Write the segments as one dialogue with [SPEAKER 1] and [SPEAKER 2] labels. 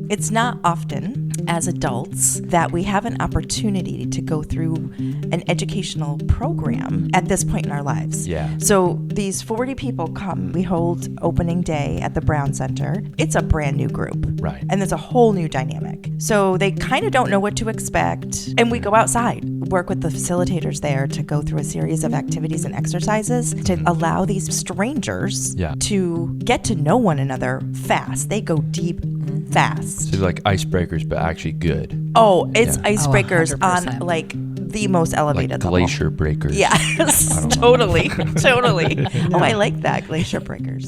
[SPEAKER 1] It's not often as adults that we have an opportunity to go through an educational program at this point in our lives.
[SPEAKER 2] Yeah.
[SPEAKER 1] So these 40 people come. We hold opening day at the Brown Center. It's a brand new group.
[SPEAKER 2] Right.
[SPEAKER 1] And there's a whole new dynamic. So they kind of don't know what to expect. And we go outside, work with the facilitators there to go through a series of activities and exercises to allow these strangers to get to know one another fast. They go deep fast.
[SPEAKER 2] So like icebreakers, but actually good.
[SPEAKER 1] Oh, it's icebreakers on like the most elevated
[SPEAKER 2] like glacier breakers.
[SPEAKER 1] Yes, totally. Oh, I like that, glacier breakers.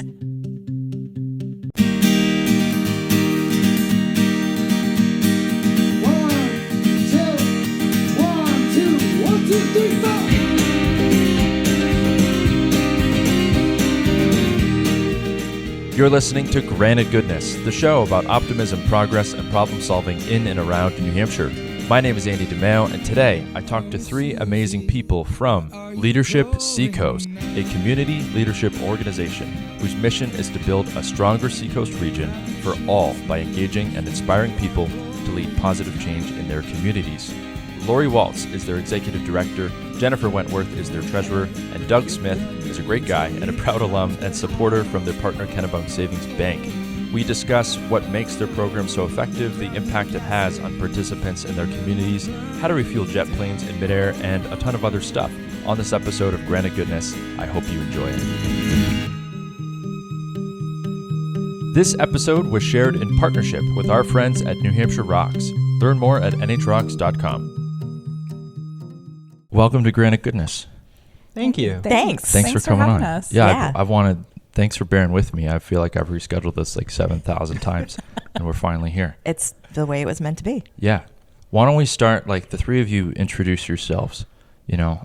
[SPEAKER 2] You're listening to Granted Goodness, the show about optimism, progress, and problem solving in and around New Hampshire. My name is Andy DeMeo, and today I talked to three amazing people from Leadership Seacoast, a community leadership organization whose mission is to build a stronger Seacoast region for all by engaging and inspiring people to lead positive change in their communities. Lori Waltz is their executive director, Jennifer Wentworth is their treasurer, and Doug Smith is a great guy and a proud alum and supporter from their partner Kennebunk Savings Bank. We discuss what makes their program so effective, the impact it has on participants in their communities, how to refuel jet planes in midair, and a ton of other stuff on this episode of Granted Goodness. I hope you enjoy it. This episode was shared in partnership with our friends at New Hampshire Rocks. Learn more at nhrocks.com. Welcome to Granted Goodness.
[SPEAKER 3] Thank you.
[SPEAKER 1] Thanks
[SPEAKER 2] for coming
[SPEAKER 1] having
[SPEAKER 2] on.
[SPEAKER 1] us.
[SPEAKER 2] Yeah. I've wanted. Thanks for bearing with me. I feel like I've rescheduled this like 7,000 times, and we're finally here.
[SPEAKER 1] It's the way it was meant to be.
[SPEAKER 2] Yeah. Why don't we start, like, the three of you introduce yourselves,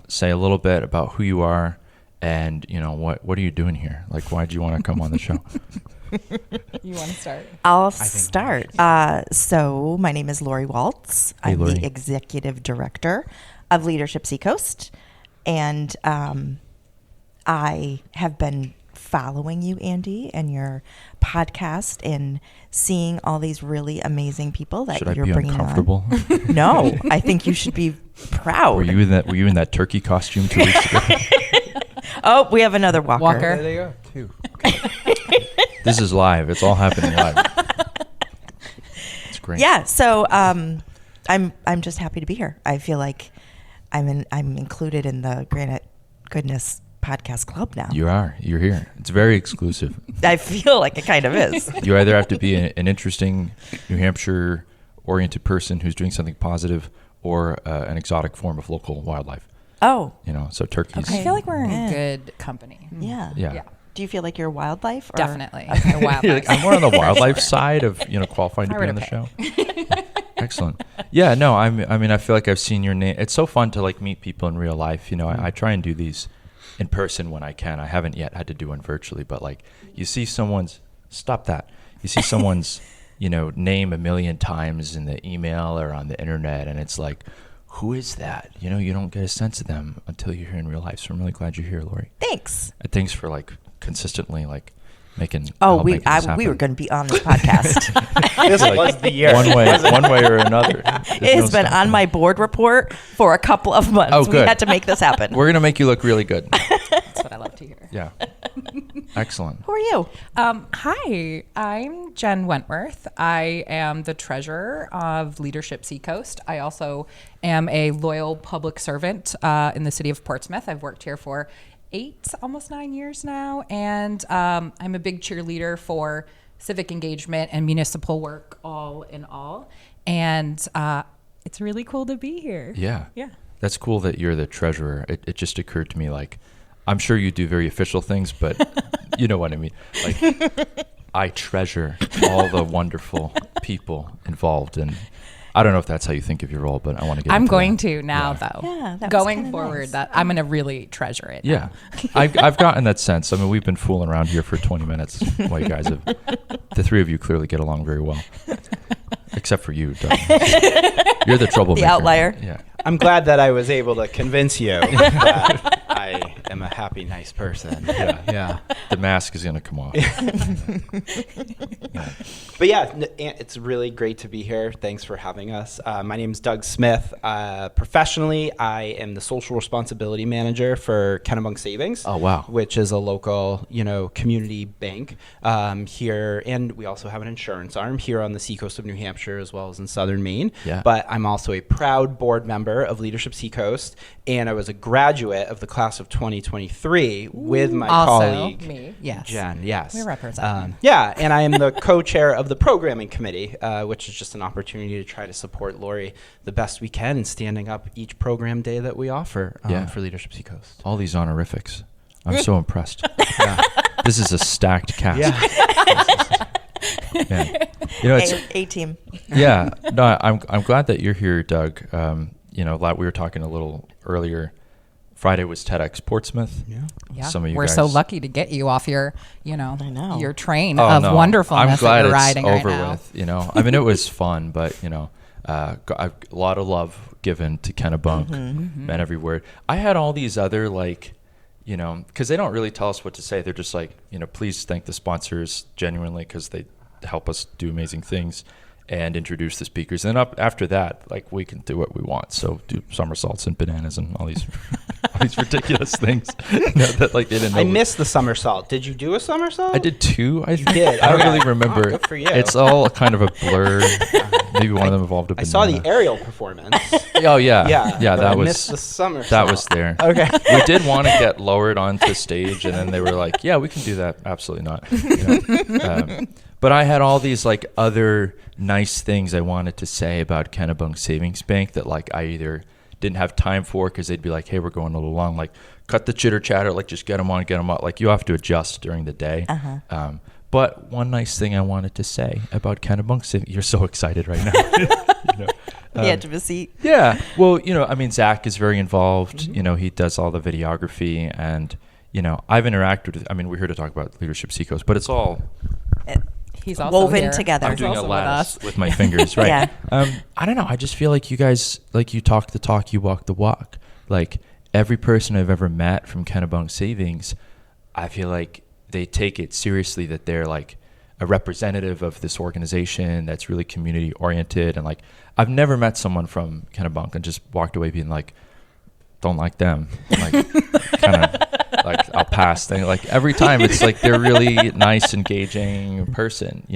[SPEAKER 2] say a little bit about who you are and, what are you doing here? Like, why do you want to come on the show?
[SPEAKER 4] You want to start?
[SPEAKER 1] I'll start. So my name is Lori Waltz.
[SPEAKER 2] Hey,
[SPEAKER 1] I'm
[SPEAKER 2] Lori.
[SPEAKER 1] the executive director of Leadership Seacoast. And I have been following you, Andy, and your podcast and seeing all these really amazing people that
[SPEAKER 2] Should
[SPEAKER 1] you're
[SPEAKER 2] I be
[SPEAKER 1] bringing
[SPEAKER 2] uncomfortable?
[SPEAKER 1] on. No, I think you should be proud.
[SPEAKER 2] Were you in that turkey costume 2 weeks ago?
[SPEAKER 1] Oh, we have another walker.
[SPEAKER 3] There they go, too.
[SPEAKER 2] This is live. It's all happening live. It's great.
[SPEAKER 1] Yeah, so I'm just happy to be here. I feel like I'm included in the Granite Goodness podcast club now.
[SPEAKER 2] You're here. It's very exclusive.
[SPEAKER 1] I feel like it kind of is.
[SPEAKER 2] You either have to be an interesting New Hampshire-oriented person who's doing something positive or an exotic form of local wildlife.
[SPEAKER 1] Oh.
[SPEAKER 2] So turkeys.
[SPEAKER 4] I feel like we're in good company.
[SPEAKER 1] Yeah.
[SPEAKER 2] Yeah.
[SPEAKER 1] Do you feel like you're wildlife? Or?
[SPEAKER 4] Definitely. Okay, wildlife.
[SPEAKER 2] You're like, I'm more on the wildlife side of, qualifying to
[SPEAKER 4] I
[SPEAKER 2] be
[SPEAKER 4] were
[SPEAKER 2] on
[SPEAKER 4] to
[SPEAKER 2] the
[SPEAKER 4] pick.
[SPEAKER 2] show. Excellent. Yeah, no, I feel like I've seen your name. It's so fun to like meet people in real life. I try and do these in person when I can. I haven't yet had to do one virtually, but like you see someone's name a million times in the email or on the internet, and it's like, who is that? You don't get a sense of them until you're here in real life. So I'm really glad you're here, Lori.
[SPEAKER 1] Thanks.
[SPEAKER 2] And thanks for like consistently like making.
[SPEAKER 1] We
[SPEAKER 2] making this happen.
[SPEAKER 1] were going to be on this podcast.
[SPEAKER 3] This was the year.
[SPEAKER 2] One way or another.
[SPEAKER 1] It has been on my board report for a couple of months.
[SPEAKER 2] Oh, good.
[SPEAKER 1] We had to make this happen.
[SPEAKER 2] We're gonna make you look really good.
[SPEAKER 4] That's what I love to hear.
[SPEAKER 2] Yeah. Excellent.
[SPEAKER 1] Who are you?
[SPEAKER 4] Hi, I'm Jen Wentworth. I am the treasurer of Leadership Seacoast. I also am a loyal public servant in the city of Portsmouth. I've worked here for 8, almost 9 years now, and I'm a big cheerleader for civic engagement and municipal work all in all. And it's really cool to be here.
[SPEAKER 2] Yeah.
[SPEAKER 4] Yeah.
[SPEAKER 2] That's cool that you're the treasurer. It just occurred to me, like, I'm sure you do very official things, but you know what I mean. Like, I treasure all the wonderful people involved, and I don't know if that's how you think of your role, but I want to get.
[SPEAKER 4] I'm
[SPEAKER 2] into
[SPEAKER 4] going
[SPEAKER 2] that.
[SPEAKER 4] to now,
[SPEAKER 2] Yeah.
[SPEAKER 4] though.
[SPEAKER 1] Yeah, that was
[SPEAKER 4] going
[SPEAKER 1] kinda
[SPEAKER 4] forward,
[SPEAKER 1] nice.
[SPEAKER 4] that I'm going to really treasure it.
[SPEAKER 2] Yeah,
[SPEAKER 4] now.
[SPEAKER 2] I've gotten that sense. I mean, we've been fooling around here for 20 minutes. While you guys have, the three of you clearly get along very well, except for you, Doug. You're the troublemaker.
[SPEAKER 1] The outlier.
[SPEAKER 2] Yeah.
[SPEAKER 3] I'm glad that I was able to convince you that I am a happy, nice person.
[SPEAKER 2] Yeah.
[SPEAKER 3] Yeah.
[SPEAKER 2] The mask is going to come off.
[SPEAKER 3] But yeah, it's really great to be here. Thanks for having us. My name is Doug Smith. Professionally, I am the social responsibility manager for Kennebunk Savings.
[SPEAKER 2] Oh, wow.
[SPEAKER 3] Which is a local, community bank here, and we also have an insurance arm here on the Seacoast of New Hampshire as well as in southern Maine.
[SPEAKER 2] Yeah.
[SPEAKER 3] But I'm also a proud board member of Leadership Seacoast, and I was a graduate of the class of 2023 with my colleague
[SPEAKER 4] me. Yes.
[SPEAKER 3] Jen. Yes,
[SPEAKER 4] We represent.
[SPEAKER 3] yeah, and I am the co-chair of the programming committee, which is just an opportunity to try to support Lori the best we can in standing up each program day that we offer for Leadership Seacoast.
[SPEAKER 2] All these honorifics. I'm so impressed. Yeah. This is a stacked cast.
[SPEAKER 3] Yeah.
[SPEAKER 2] Yeah. It's
[SPEAKER 1] A team.
[SPEAKER 2] yeah. No, I'm glad that you're here, Doug. We were talking a little earlier. Friday was TEDx Portsmouth.
[SPEAKER 4] Yeah.
[SPEAKER 2] Some of you
[SPEAKER 4] We're
[SPEAKER 2] guys.
[SPEAKER 4] so lucky to get you off your,
[SPEAKER 1] know.
[SPEAKER 4] your train
[SPEAKER 2] Oh,
[SPEAKER 4] of
[SPEAKER 2] no.
[SPEAKER 4] wonderfulness
[SPEAKER 2] I'm glad
[SPEAKER 4] that you're
[SPEAKER 2] it's
[SPEAKER 4] riding
[SPEAKER 2] over
[SPEAKER 4] right now.
[SPEAKER 2] with. I mean, it was fun, but a lot of love given to Kennebunk, meant every word. I had all these other because they don't really tell us what to say. They're just like, please thank the sponsors genuinely because they help us do amazing things and introduce the speakers. And then up after that, we can do what we want. So do somersaults and bananas and all these ridiculous things that they didn't know.
[SPEAKER 3] I missed the somersault. Did you do a somersault?
[SPEAKER 2] I did two. I
[SPEAKER 3] did?
[SPEAKER 2] I don't
[SPEAKER 3] Okay.
[SPEAKER 2] really remember.
[SPEAKER 3] Oh, good for you.
[SPEAKER 2] It's all kind of a blur. Maybe one of them involved a
[SPEAKER 3] I
[SPEAKER 2] banana.
[SPEAKER 3] saw the aerial performance.
[SPEAKER 2] Oh yeah,
[SPEAKER 3] Yeah,
[SPEAKER 2] That
[SPEAKER 3] I
[SPEAKER 2] was
[SPEAKER 3] missed the somersault.
[SPEAKER 2] that was there.
[SPEAKER 3] Okay.
[SPEAKER 2] We did want to get lowered onto stage, and then they were like, "Yeah, we can do that." Absolutely not. But I had all these other nice things I wanted to say about Kennebunk Savings Bank that I either didn't have time for because they'd be like, "Hey, we're going a little long. Cut the chitter chatter. Just get them on, get them up." You have to adjust during the day. But one nice thing I wanted to say about Kennebunk Savings, you're so excited right now.
[SPEAKER 1] The edge of a seat.
[SPEAKER 2] Yeah. Well, Zach is very involved. He does all the videography, and I've interacted with. We're here to talk about Leadership Seacoast, but it's all
[SPEAKER 4] He's also
[SPEAKER 1] Woven
[SPEAKER 4] here.
[SPEAKER 1] together.
[SPEAKER 2] I'm
[SPEAKER 4] He's
[SPEAKER 2] doing a
[SPEAKER 4] also with
[SPEAKER 2] lattice
[SPEAKER 4] us.
[SPEAKER 2] with my fingers, right?
[SPEAKER 1] Yeah.
[SPEAKER 2] I don't know. I just feel like you guys, you talk the talk, you walk the walk. Every person I've ever met from Kennebunk Savings, I feel like they take it seriously that they're a representative of this organization that's really community oriented. And I've never met someone from Kennebunk and just walked away being don't like them. Kind of I'll pass thing. Every time it's they're really nice, engaging person,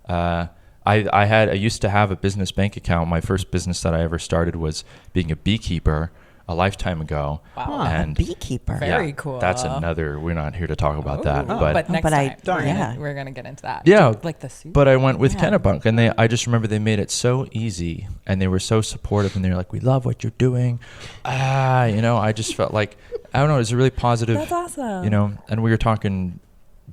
[SPEAKER 2] I used to have a business bank account. My first business that I ever started was being a beekeeper a lifetime ago.
[SPEAKER 4] Wow.
[SPEAKER 2] And
[SPEAKER 1] Beekeeper.
[SPEAKER 4] Very cool.
[SPEAKER 2] That's another, we're not here to talk about that.
[SPEAKER 4] Ooh,
[SPEAKER 2] But
[SPEAKER 4] next
[SPEAKER 1] But I-
[SPEAKER 4] time
[SPEAKER 1] darn. Yeah.
[SPEAKER 4] we're gonna get into that.
[SPEAKER 2] yeah,
[SPEAKER 4] the soup.
[SPEAKER 2] but I went with
[SPEAKER 4] Yeah.
[SPEAKER 2] Kennebunk, and I just remember they made it so easy, and they were so supportive, and they were like, "We love what you're doing." I just felt I don't know, it was a really positive.
[SPEAKER 4] That's awesome.
[SPEAKER 2] And we were talking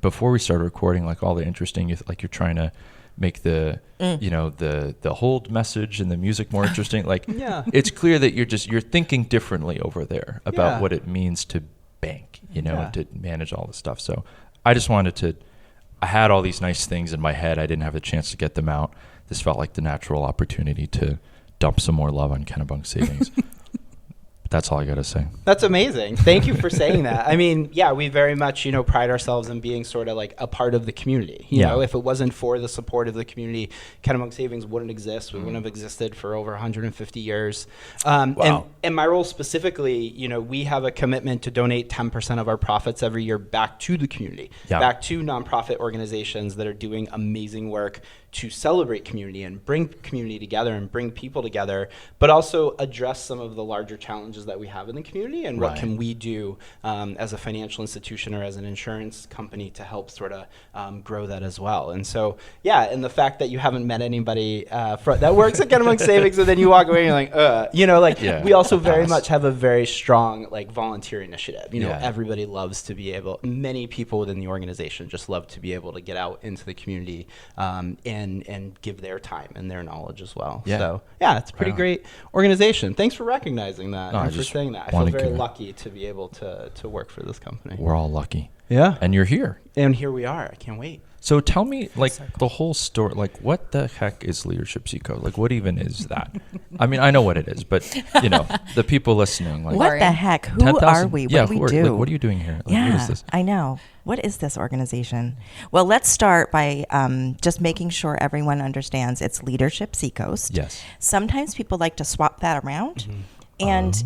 [SPEAKER 2] before we started recording, all the interesting, you're trying to make the the hold message and the music more interesting.
[SPEAKER 3] Yeah.
[SPEAKER 2] It's clear that you're thinking differently over there about
[SPEAKER 3] Yeah.
[SPEAKER 2] what it means to bank,
[SPEAKER 3] Yeah.
[SPEAKER 2] and to manage all this stuff. So I just wanted to. I had all these nice things in my head. I didn't have the chance to get them out. This felt like the natural opportunity to dump some more love on Kennebunk Savings. That's all I got to say.
[SPEAKER 3] That's amazing. Thank you for saying that. We very much, pride ourselves in being sort of a part of the community. You know, if it wasn't for the support of the community, Kennebunk Savings wouldn't exist. We wouldn't have existed for over 150 years.
[SPEAKER 2] Wow.
[SPEAKER 3] And my role specifically, we have a commitment to donate 10% of our profits every year back to the community, back to nonprofit organizations that are doing amazing work to celebrate community and bring community together and bring people together, but also address some of the larger challenges that we have in the community and what can we do as a financial institution or as an insurance company to help sort of grow that as well. And so, and the fact that you haven't met anybody that works at Kennebunk Savings and then you walk away and you're like, we also very much have a very strong volunteer initiative. Everybody loves to be able, many people within the organization just love to be able to get out into the community and give their time and their knowledge as well.
[SPEAKER 2] Yeah.
[SPEAKER 3] So it's a pretty great organization. Thanks for recognizing that
[SPEAKER 2] No, I
[SPEAKER 3] and for
[SPEAKER 2] just
[SPEAKER 3] saying that. I
[SPEAKER 2] wanna
[SPEAKER 3] feel very
[SPEAKER 2] give it-
[SPEAKER 3] lucky to be able to work for this company.
[SPEAKER 2] We're all lucky.
[SPEAKER 3] Yeah.
[SPEAKER 2] And you're here.
[SPEAKER 3] And here we are. I can't wait.
[SPEAKER 2] So tell me, the whole story, what the heck is Leadership Seacoast? What even is that? I mean, I know what it is, but the people listening, like,
[SPEAKER 1] what the heck? Who
[SPEAKER 2] 10,000
[SPEAKER 1] are we?
[SPEAKER 2] Yeah,
[SPEAKER 1] What do we do?
[SPEAKER 2] Like, what are you doing here? Like,
[SPEAKER 1] Yeah,
[SPEAKER 2] what is this?
[SPEAKER 1] I know. What is this organization? Well, let's start by just making sure everyone understands it's Leadership Seacoast.
[SPEAKER 2] Yes.
[SPEAKER 1] Sometimes people like to swap that around, and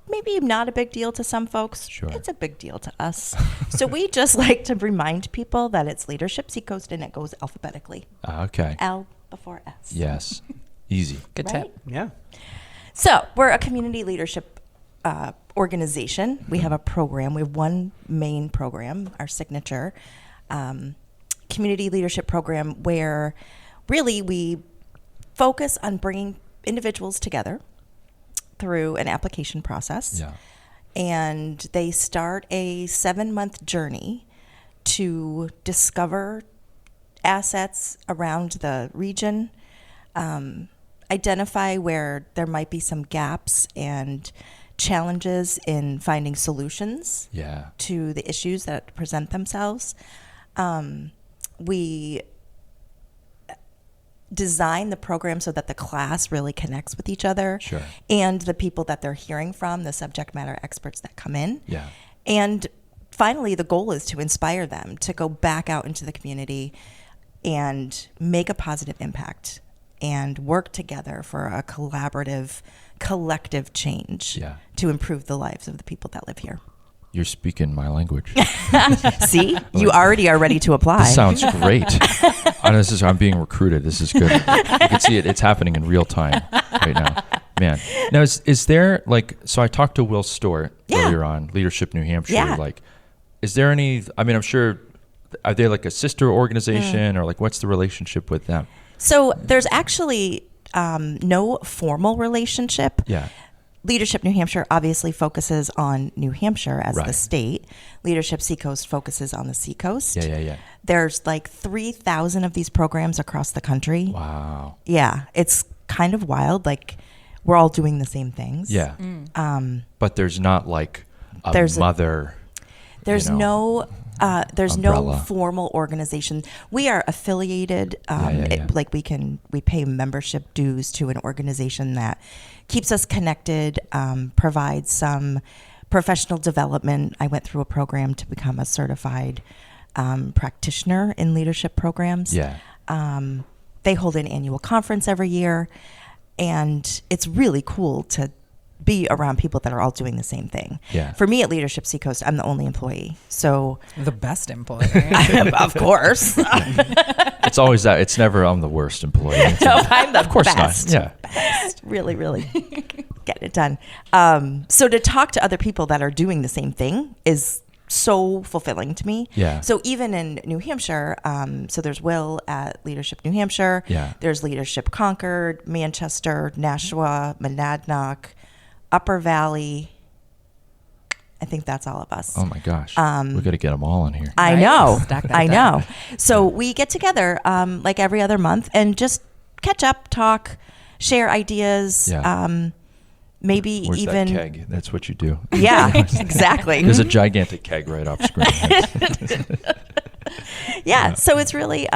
[SPEAKER 1] maybe not a big deal to some folks.
[SPEAKER 2] Sure.
[SPEAKER 1] It's a big deal to us. So we just like to remind people that it's Leadership Seacoast, and it goes alphabetically.
[SPEAKER 2] Okay.
[SPEAKER 1] L before S.
[SPEAKER 2] Yes. Easy.
[SPEAKER 4] Good
[SPEAKER 1] Right?
[SPEAKER 4] tip.
[SPEAKER 3] Yeah.
[SPEAKER 1] So we're a community leadership organization. We have a program. We have one main program, our signature community leadership program, where really we focus on bringing individuals together through an application process.
[SPEAKER 2] Yeah.
[SPEAKER 1] And they start a 7-month journey to discover assets around the region, identify where there might be some gaps and challenges in finding solutions to the issues that present themselves. We design the program so that the class really connects with each other and the people that they're hearing from, the subject matter experts that come in.
[SPEAKER 2] Yeah.
[SPEAKER 1] And finally, the goal is to inspire them to go back out into the community and make a positive impact and work together for a collaborative, collective change to improve the lives of the people that live here.
[SPEAKER 2] You're speaking my language.
[SPEAKER 1] See, you already are ready to apply.
[SPEAKER 2] This sounds great. I'm being recruited. This is good. You can see it. It's happening in real time right now. Man. Now, is there so I talked to Will Stewart earlier on, Leadership New Hampshire.
[SPEAKER 1] Yeah.
[SPEAKER 2] Is there any, I'm sure, are they like a sister organization or what's the relationship with them?
[SPEAKER 1] So there's actually no formal relationship.
[SPEAKER 2] Yeah.
[SPEAKER 1] Leadership New Hampshire obviously focuses on New Hampshire as the state. Leadership Seacoast focuses on the Seacoast.
[SPEAKER 2] Yeah.
[SPEAKER 1] There's 3,000 of these programs across the country.
[SPEAKER 2] Wow.
[SPEAKER 1] Yeah, it's kind of wild. We're all doing the same things.
[SPEAKER 2] Yeah. But there's not
[SPEAKER 1] there's
[SPEAKER 2] mother.
[SPEAKER 1] There's no
[SPEAKER 2] umbrella.
[SPEAKER 1] formal organization. We are affiliated. We pay membership dues to an organization that keeps us connected, provides some professional development. I went through a program to become a certified practitioner in leadership programs.
[SPEAKER 2] Yeah.
[SPEAKER 1] They hold an annual conference every year, and it's really cool to be around people that are all doing the same thing.
[SPEAKER 2] Yeah.
[SPEAKER 1] For me at Leadership Seacoast, I'm the only employee. So
[SPEAKER 4] The best employee.
[SPEAKER 1] of course.
[SPEAKER 2] It's always that. It's never I'm the worst employee.
[SPEAKER 1] No, I'm the
[SPEAKER 2] of course
[SPEAKER 1] best.
[SPEAKER 2] not. Yeah.
[SPEAKER 1] Best. Really, really getting it done. So to talk to other people that are doing the same thing is so fulfilling to me.
[SPEAKER 2] Yeah.
[SPEAKER 1] So even in New Hampshire, so there's Will at Leadership New Hampshire.
[SPEAKER 2] Yeah.
[SPEAKER 1] There's Leadership Concord, Manchester, Nashua, Monadnock, Upper Valley. I think that's all of us.
[SPEAKER 2] Oh my gosh. We got to get them all in here.
[SPEAKER 1] I
[SPEAKER 4] Right?
[SPEAKER 1] know.
[SPEAKER 4] Stack that
[SPEAKER 1] I
[SPEAKER 4] deck.
[SPEAKER 1] know. So we get together every other month and just catch up, talk, share ideas.
[SPEAKER 2] Yeah.
[SPEAKER 1] Maybe
[SPEAKER 2] Where's
[SPEAKER 1] even
[SPEAKER 2] that keg? That's what you do.
[SPEAKER 1] Yeah, exactly.
[SPEAKER 2] There's a gigantic keg right off screen.
[SPEAKER 1] Yeah. So it's really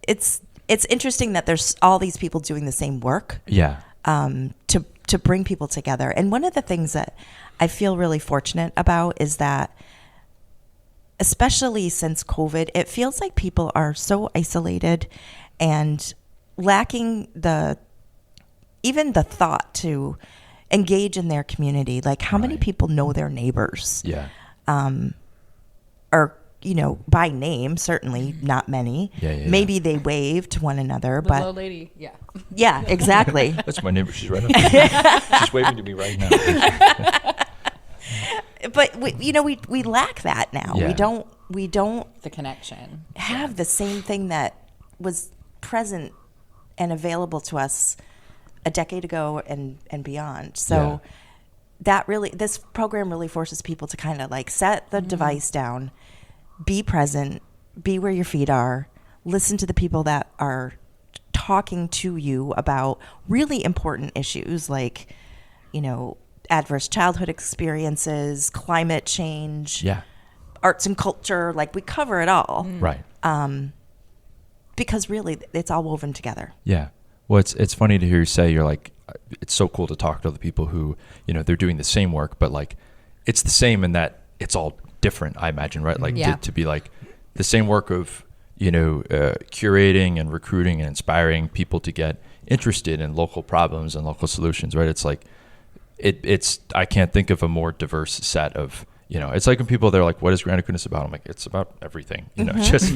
[SPEAKER 1] it's interesting that there's all these people doing the same work.
[SPEAKER 2] Yeah.
[SPEAKER 1] To bring people together. And one of the things that I feel really fortunate about is that, especially since COVID, it feels like people are so isolated and lacking even the thought to engage in their community. How many people know their neighbors?
[SPEAKER 2] Yeah.
[SPEAKER 1] Or, by name, certainly not many.
[SPEAKER 2] Yeah.
[SPEAKER 1] Maybe they wave to one another,
[SPEAKER 4] The
[SPEAKER 1] but
[SPEAKER 4] little lady. Yeah.
[SPEAKER 1] yeah, exactly.
[SPEAKER 2] That's my neighbor. She's right up there. She's waving to me right now.
[SPEAKER 1] But we lack that now.
[SPEAKER 2] Yeah.
[SPEAKER 1] We don't
[SPEAKER 4] The connection.
[SPEAKER 1] have the same thing that was present and available to us a decade ago and beyond. So this program really forces people to kind of set the device down, be present, be where your feet are, listen to the people that are talking to you about really important issues like, adverse childhood experiences, climate change, arts and culture. We cover it all.
[SPEAKER 2] Right.
[SPEAKER 1] Because really it's all woven together.
[SPEAKER 2] Yeah. Well, it's funny to hear you say, you're like, it's so cool to talk to the people who, they're doing the same work, but like it's the same in that it's all different, I imagine, right? Like to be like the same work of, curating and recruiting and inspiring people to get interested in local problems and local solutions, right? It's like, it's I can't think of a more diverse set of, it's like when people, they're like, what is Grand Acunas about? I'm like, it's about everything, just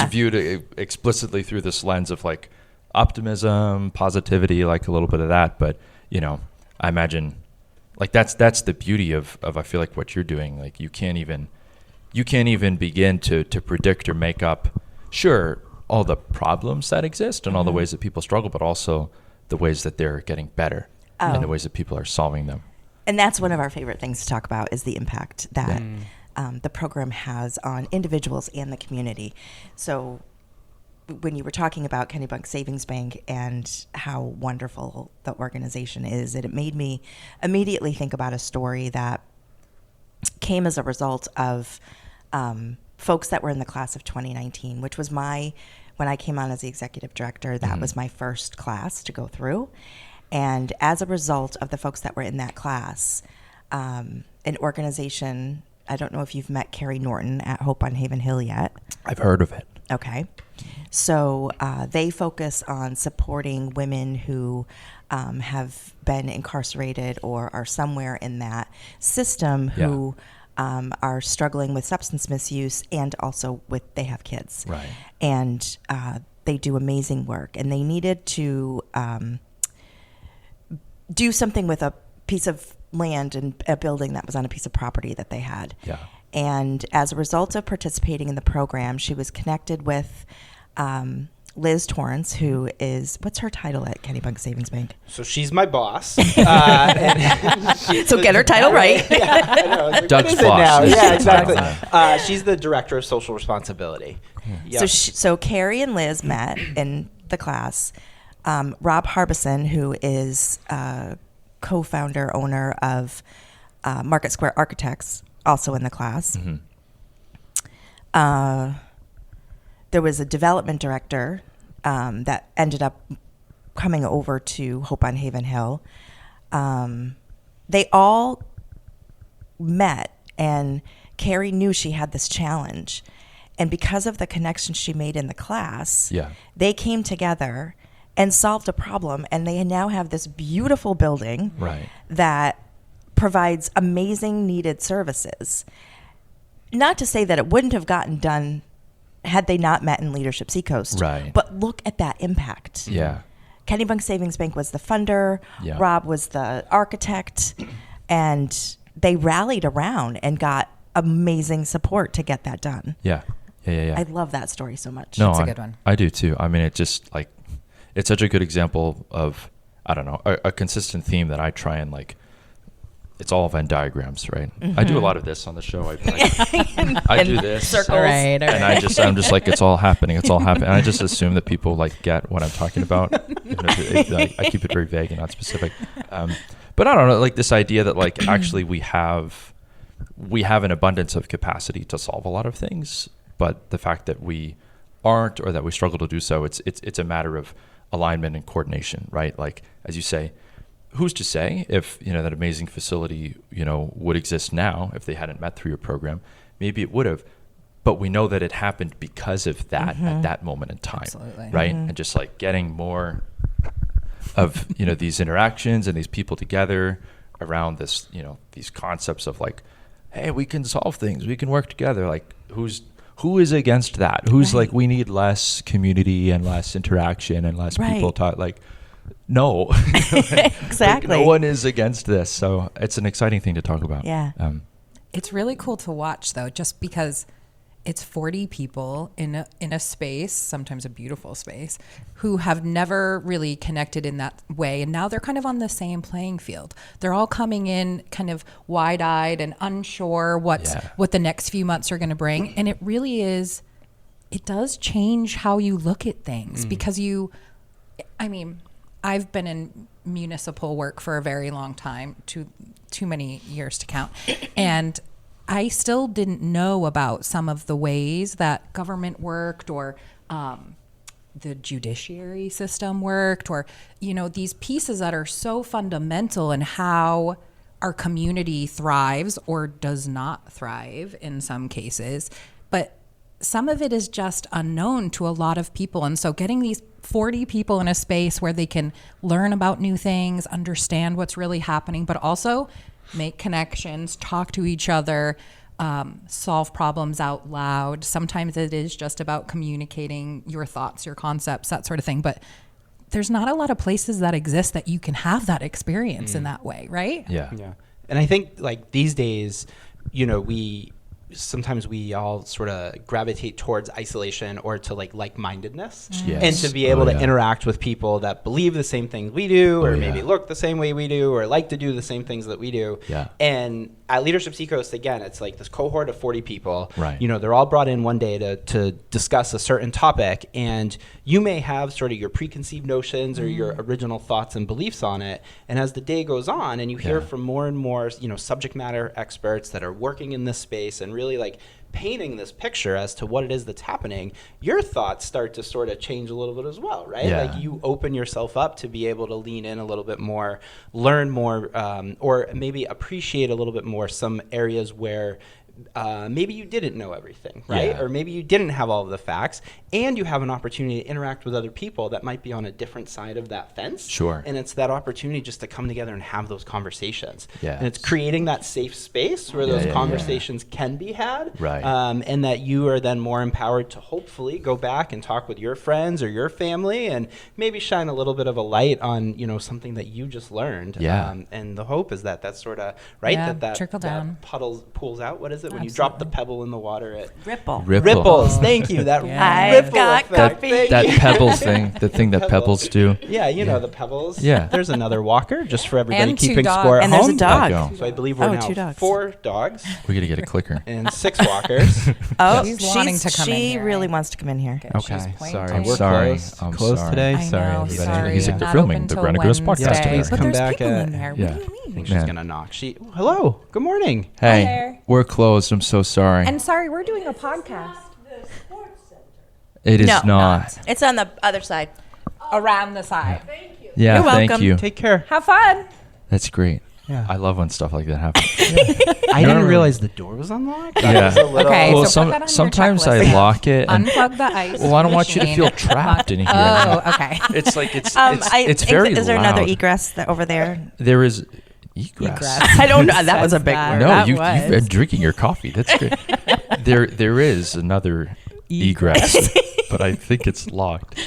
[SPEAKER 2] viewed explicitly through this lens of like optimism, positivity, like a little bit of that. But, I imagine like that's the beauty of I feel like what you're doing. Like you can't even begin to predict or make up, sure, all the problems that exist and all the ways that people struggle, but also the ways that they're getting better and the ways that people are solving them.
[SPEAKER 1] And that's one of our favorite things to talk about is the impact that the program has on individuals and the community. So when you were talking about Kennebunk Savings Bank and how wonderful the organization is, it made me immediately think about a story that came as a result of folks that were in the class of 2019, which was when I came on as the executive director, that was my first class to go through. And as a result of the folks that were in that class, an organization, I don't know if you've met Carrie Norton at Hope on Haven Hill yet.
[SPEAKER 2] I've heard of it.
[SPEAKER 1] Okay. So they focus on supporting women who have been incarcerated or are somewhere in that system who are struggling with substance misuse and also they have kids.
[SPEAKER 2] Right.
[SPEAKER 1] And they do amazing work. And they needed to do something with a piece of land and a building that was on a piece of property that they had.
[SPEAKER 2] Yeah.
[SPEAKER 1] And as a result of participating in the program, she was connected with Liz Torrance, who is, what's her title at Kennebunk Savings Bank?
[SPEAKER 3] So she's my boss.
[SPEAKER 1] So get her title right.
[SPEAKER 3] Yeah, I know. Like,
[SPEAKER 2] Doug's boss.
[SPEAKER 3] Yeah, exactly. She's the director of social responsibility. Yep.
[SPEAKER 1] So Carrie and Liz met in the class. Rob Harbison, who is co-founder, owner of Market Square Architects, also in the class. There was a development director that ended up coming over to Hope on Haven Hill. They all met, and Carrie knew she had this challenge. And because of the connection she made in the class, they came together and solved a problem. And they now have this beautiful building that provides amazing needed services. Not to say that it wouldn't have gotten done had they not met in Leadership Seacoast.
[SPEAKER 2] Right.
[SPEAKER 1] But look at that impact.
[SPEAKER 2] Yeah.
[SPEAKER 1] Kennebunk Savings Bank was the funder.
[SPEAKER 2] Yeah.
[SPEAKER 1] Rob was the architect. And they rallied around and got amazing support to get that done.
[SPEAKER 2] Yeah.
[SPEAKER 1] I love that story so much.
[SPEAKER 2] No,
[SPEAKER 4] it's a good one.
[SPEAKER 2] I do too. I mean, it just like, it's such a good example of, I don't know, a consistent theme that I try and like, it's all Venn diagrams, right? I do a lot of this on the show. I do this.
[SPEAKER 1] Circles.
[SPEAKER 4] Right.
[SPEAKER 2] And I'm just like, it's all happening. It's all happening. And I just assume that people like get what I'm talking about. I keep it very vague and not specific. But I don't know, like this idea that like actually we have an abundance of capacity to solve a lot of things, but the fact that we aren't or that we struggle to do so, it's a matter of alignment and coordination, right? Like as you say, who's to say if that amazing facility would exist now if they hadn't met through your program? Maybe it would have, but we know that it happened because of that at that moment in time.
[SPEAKER 4] Absolutely.
[SPEAKER 2] Right? And just like getting more of these interactions and these people together around this these concepts of like, hey, we can solve things, we can work together. Like who is against that? Who's like, we need less community and less interaction and less people talk, like, no.
[SPEAKER 1] Exactly.
[SPEAKER 2] Like, no one is against this. So it's an exciting thing to talk about.
[SPEAKER 1] Yeah.
[SPEAKER 4] It's really cool to watch, though, just because it's 40 people in a space, sometimes a beautiful space, who have never really connected in that way. And now they're kind of on the same playing field. They're all coming in kind of wide-eyed and unsure what the next few months are going to bring. And it really is, it does change how you look at things because I've been in municipal work for a very long time, too many years to count. And I still didn't know about some of the ways that government worked or the judiciary system worked, or, you know, these pieces that are so fundamental in how our community thrives or does not thrive in some cases. But some of it is just unknown to a lot of people. And so getting these 40 people in a space where they can learn about new things, understand what's really happening, but also make connections, talk to each other, solve problems out loud. Sometimes it is just about communicating your thoughts, your concepts, that sort of thing. But there's not a lot of places that exist that you can have that experience in that way, right?
[SPEAKER 2] Yeah.
[SPEAKER 3] And I think like these days, you know, sometimes we all sort of gravitate towards isolation or to like-mindedness, and to be able to interact with people that believe the same things we do, or maybe look the same way we do, or like to do the same things that we do. And at Leadership Seacoast, again, it's like this cohort of 40 people.
[SPEAKER 2] Right.
[SPEAKER 3] You know, they're all brought in one day to discuss a certain topic, and you may have sort of your preconceived notions or your original thoughts and beliefs on it. And as the day goes on, and you hear from more and more, you know, subject matter experts that are working in this space and really like painting this picture as to what it is that's happening, your thoughts start to sort of change a little bit as well, right?
[SPEAKER 2] Yeah.
[SPEAKER 3] Like you open yourself up to be able to lean in a little bit more, learn more, or maybe appreciate a little bit more some areas where maybe you didn't know everything, right?
[SPEAKER 2] Yeah.
[SPEAKER 3] Or maybe you didn't have all of the facts, and you have an opportunity to interact with other people that might be on a different side of that fence.
[SPEAKER 2] Sure.
[SPEAKER 3] And it's that opportunity just to come together and have those conversations.
[SPEAKER 2] Yeah.
[SPEAKER 3] And it's creating that safe space where those conversations can be had.
[SPEAKER 2] Right.
[SPEAKER 3] And that you are then more empowered to hopefully go back and talk with your friends or your family and maybe shine a little bit of a light on, you know, something that you just learned.
[SPEAKER 2] Yeah.
[SPEAKER 3] And the hope is that that's sort of, right?
[SPEAKER 4] Yeah,
[SPEAKER 3] that
[SPEAKER 4] trickle down.
[SPEAKER 3] That puddles pools out. What is it? When you drop the pebble in the water, it
[SPEAKER 1] Ripple.
[SPEAKER 3] ripples. Thank you. That
[SPEAKER 1] I've
[SPEAKER 3] ripple
[SPEAKER 1] got
[SPEAKER 3] effect.
[SPEAKER 1] coffee.
[SPEAKER 3] Thank
[SPEAKER 2] That
[SPEAKER 3] you.
[SPEAKER 2] pebbles thing, the thing that pebbles do.
[SPEAKER 3] Yeah, you know the pebbles.
[SPEAKER 2] Yeah.
[SPEAKER 3] There's another walker just for everybody
[SPEAKER 4] And 2
[SPEAKER 3] keeping
[SPEAKER 4] dogs.
[SPEAKER 3] score at
[SPEAKER 1] And there's
[SPEAKER 3] home.
[SPEAKER 1] a dog.
[SPEAKER 2] There you go.
[SPEAKER 3] So I believe we're
[SPEAKER 1] two
[SPEAKER 3] now
[SPEAKER 1] dogs.
[SPEAKER 3] 4 dogs
[SPEAKER 2] We got to get a clicker.
[SPEAKER 3] and 6 walkers.
[SPEAKER 1] Oh,
[SPEAKER 4] She's wanting to come in
[SPEAKER 1] she
[SPEAKER 4] here.
[SPEAKER 1] really wants to come in here.
[SPEAKER 4] She's pointing.
[SPEAKER 2] I'm
[SPEAKER 3] We're
[SPEAKER 2] sorry.
[SPEAKER 3] closed.
[SPEAKER 2] I'm
[SPEAKER 3] Closed
[SPEAKER 2] sorry.
[SPEAKER 3] today.
[SPEAKER 4] I
[SPEAKER 3] Sorry,
[SPEAKER 4] know,
[SPEAKER 3] everybody.
[SPEAKER 4] sorry.
[SPEAKER 2] He's like, they're
[SPEAKER 4] Not
[SPEAKER 2] filming
[SPEAKER 4] open
[SPEAKER 2] the
[SPEAKER 4] till
[SPEAKER 2] Renegades podcast
[SPEAKER 4] Wednesday.
[SPEAKER 2] today.
[SPEAKER 3] Please
[SPEAKER 4] But
[SPEAKER 3] come
[SPEAKER 4] there's
[SPEAKER 3] back
[SPEAKER 4] people
[SPEAKER 3] at-
[SPEAKER 4] in there.
[SPEAKER 2] Yeah.
[SPEAKER 4] What do you
[SPEAKER 3] I think
[SPEAKER 4] mean?
[SPEAKER 3] she's
[SPEAKER 2] Man.
[SPEAKER 3] gonna knock. Hello. Good morning.
[SPEAKER 2] Hey,
[SPEAKER 4] there.
[SPEAKER 2] we're closed. I'm so sorry.
[SPEAKER 4] And sorry, we're doing a podcast
[SPEAKER 2] It is
[SPEAKER 1] No,
[SPEAKER 2] not.
[SPEAKER 1] It's on the other side.
[SPEAKER 4] around the side.
[SPEAKER 2] Yeah,
[SPEAKER 1] You're
[SPEAKER 2] thank
[SPEAKER 1] welcome.
[SPEAKER 2] you.
[SPEAKER 3] Take care.
[SPEAKER 4] Have fun.
[SPEAKER 2] That's great.
[SPEAKER 3] Yeah.
[SPEAKER 2] I love when stuff like that happens.
[SPEAKER 3] I didn't realize the door was unlocked. That
[SPEAKER 2] Yeah.
[SPEAKER 3] was a little-
[SPEAKER 4] Okay,
[SPEAKER 2] Well,
[SPEAKER 4] so put that on your
[SPEAKER 2] sometimes
[SPEAKER 4] checklist
[SPEAKER 2] I
[SPEAKER 4] then.
[SPEAKER 2] lock it. And,
[SPEAKER 4] Unplug the ice.
[SPEAKER 2] well, I don't want you to feel
[SPEAKER 4] machine.
[SPEAKER 2] trapped in here.
[SPEAKER 4] Oh, okay.
[SPEAKER 2] It's like it's
[SPEAKER 1] I think
[SPEAKER 2] very
[SPEAKER 1] is there
[SPEAKER 2] loud.
[SPEAKER 1] another egress over there?
[SPEAKER 2] There is egress.
[SPEAKER 1] I don't know. That was a big
[SPEAKER 4] Says
[SPEAKER 1] word.
[SPEAKER 2] No,
[SPEAKER 4] That
[SPEAKER 2] you've
[SPEAKER 4] was.
[SPEAKER 2] been drinking your coffee. That's great. There is another egress, but I think it's locked.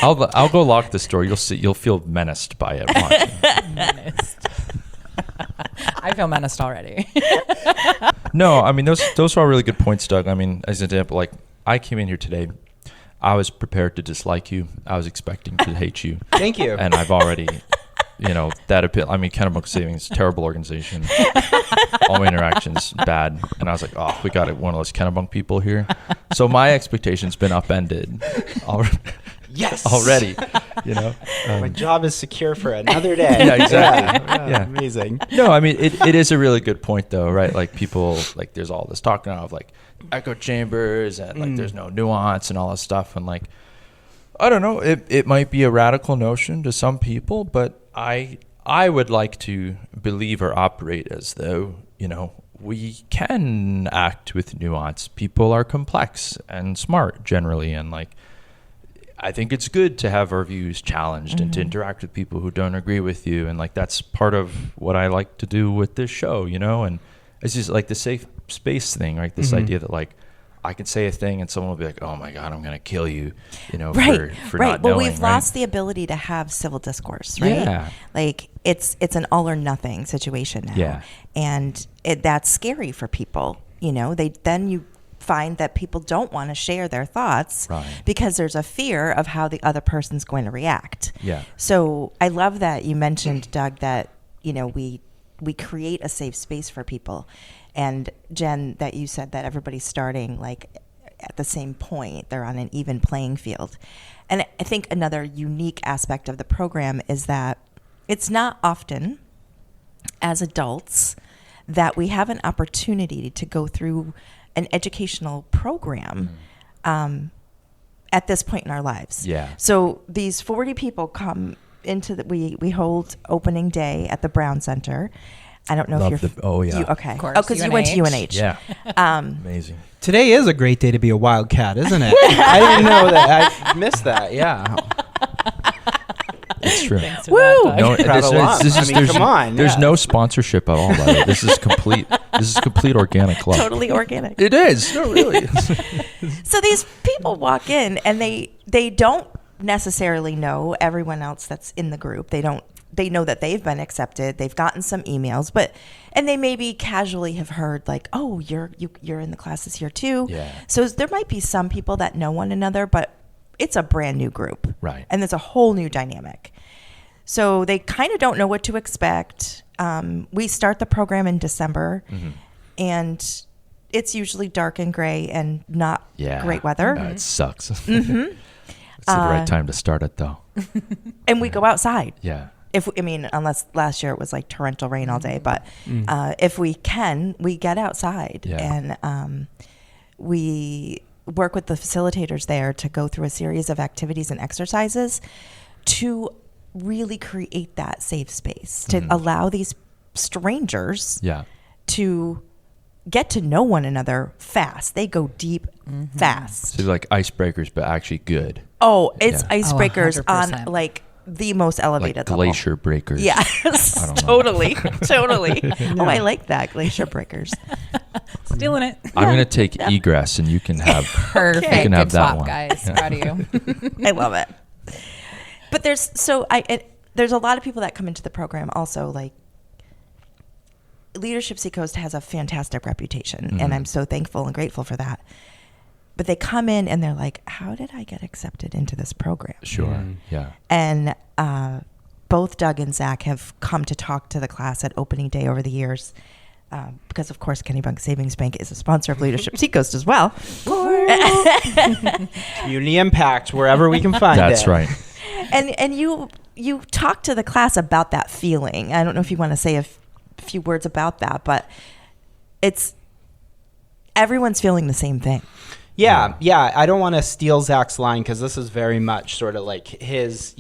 [SPEAKER 2] I'll go lock this door. You'll see. You'll feel menaced by it. Watching.
[SPEAKER 4] I feel menaced already.
[SPEAKER 2] No, I mean those are all really good points, Doug. I mean, as an example, like I came in here today, I was prepared to dislike you. I was expecting to hate you,
[SPEAKER 3] Thank you.
[SPEAKER 2] and I've already, you know, that appeal. I mean, Kennebunk Savings, terrible organization. All my interactions bad, and I was like, oh, we got one of those Kennebunk people here. So my expectations been upended
[SPEAKER 3] Yes.
[SPEAKER 2] already. You know.
[SPEAKER 3] My job is secure for another day.
[SPEAKER 2] Yeah, exactly. Yeah.
[SPEAKER 3] Amazing.
[SPEAKER 2] No, I mean it is a really good point though, right? Like people like there's all this talk now of like echo chambers and like there's no nuance and all this stuff, and like I don't know, it might be a radical notion to some people, but I would like to believe or operate as though, you know, we can act with nuance. People are complex and smart generally, and like I think it's good to have our views challenged and to interact with people who don't agree with you. And like, that's part of what I like to do with this show, you know? And it's just like the safe space thing, right? This idea that like, I can say a thing and someone will be like, oh my God, I'm going to kill you, you know,
[SPEAKER 1] Right.
[SPEAKER 2] for
[SPEAKER 1] right.
[SPEAKER 2] not
[SPEAKER 1] Well,
[SPEAKER 2] knowing,
[SPEAKER 1] we've
[SPEAKER 2] right?
[SPEAKER 1] lost the ability to have civil discourse, right?
[SPEAKER 2] Yeah.
[SPEAKER 1] Like it's an all or nothing situation now.
[SPEAKER 2] Yeah.
[SPEAKER 1] And that's scary for people. You know, you find that people don't want to share their thoughts
[SPEAKER 2] Right.
[SPEAKER 1] because there's a fear of how the other person's going to react.
[SPEAKER 2] Yeah.
[SPEAKER 1] So I love that you mentioned, Doug, that, you know, we create a safe space for people. And Jen, that you said that everybody's starting like at the same point, they're on an even playing field. And I think another unique aspect of the program is that it's not often as adults that we have an opportunity to go through an educational program at this point in our lives.
[SPEAKER 2] Yeah.
[SPEAKER 1] So these 40 people come into we hold opening day at the Brown Center. I don't know
[SPEAKER 2] Love
[SPEAKER 1] if you're.
[SPEAKER 2] oh yeah.
[SPEAKER 1] Okay.
[SPEAKER 4] Of course,
[SPEAKER 1] Oh, because you went to UNH.
[SPEAKER 2] Yeah. Amazing.
[SPEAKER 5] Today is a great day to be a wildcat, isn't it?
[SPEAKER 3] I didn't know that. I missed that. Yeah.
[SPEAKER 2] It's true.
[SPEAKER 4] Thanks for
[SPEAKER 1] Woo!
[SPEAKER 4] that, Doug.
[SPEAKER 2] No,
[SPEAKER 3] Proud alum.
[SPEAKER 2] there's,
[SPEAKER 3] Come on.
[SPEAKER 2] There's
[SPEAKER 3] yeah.
[SPEAKER 2] no sponsorship at all. By the way. This is complete organic love.
[SPEAKER 1] Totally organic.
[SPEAKER 2] It is. No, really.
[SPEAKER 1] So these people walk in and they don't necessarily know everyone else that's in the group. They know that they've been accepted. They've gotten some emails, and they maybe casually have heard like, oh, you're in the classes here too.
[SPEAKER 2] Yeah.
[SPEAKER 1] So there might be some people that know one another, but it's a brand new group.
[SPEAKER 2] Right.
[SPEAKER 1] And there's a whole new dynamic. So they kind of don't know what to expect. We start the program in December, and it's usually dark and gray and not great weather.
[SPEAKER 2] It sucks. It's the right time to start it, though.
[SPEAKER 1] And we go outside.
[SPEAKER 2] Yeah.
[SPEAKER 1] Unless last year it was like torrential rain all day, but if we can, we get outside and we work with the facilitators there to go through a series of activities and exercises to really create that safe space, to allow these strangers to get to know one another fast. They go deep fast.
[SPEAKER 2] So like icebreakers, but actually good.
[SPEAKER 1] Oh, it's
[SPEAKER 2] Yeah.
[SPEAKER 1] icebreakers on
[SPEAKER 4] 100%.
[SPEAKER 1] like the most elevated
[SPEAKER 2] Like
[SPEAKER 1] level.
[SPEAKER 2] glacier breakers.
[SPEAKER 1] Yes,
[SPEAKER 2] I don't know.
[SPEAKER 1] totally, totally. Oh, I like that, glacier breakers.
[SPEAKER 4] Stealing it.
[SPEAKER 2] I'm gonna take egress, and you can have.
[SPEAKER 4] Perfect.
[SPEAKER 2] You can have
[SPEAKER 4] Good
[SPEAKER 2] that
[SPEAKER 4] swap,
[SPEAKER 2] one.
[SPEAKER 4] guys.
[SPEAKER 2] Yeah.
[SPEAKER 4] Proud of you.
[SPEAKER 1] I love it. But there's a lot of people that come into the program also. Like, Leadership Seacoast has a fantastic reputation, and I'm so thankful and grateful for that. But they come in and they're like, how did I get accepted into this program?
[SPEAKER 2] Sure. Yeah.
[SPEAKER 1] And both Doug and Zach have come to talk to the class at opening day over the years. Because, of course, Kennebunk Savings Bank is a sponsor of Leadership Seacoast as well.
[SPEAKER 3] Community impact wherever we can find it.
[SPEAKER 2] That's right.
[SPEAKER 1] And you talk to the class about that feeling. I don't know if you want to say a few words about that, but everyone's feeling the same thing.
[SPEAKER 3] Yeah. I don't want to steal Zach's line because this is very much sort of like his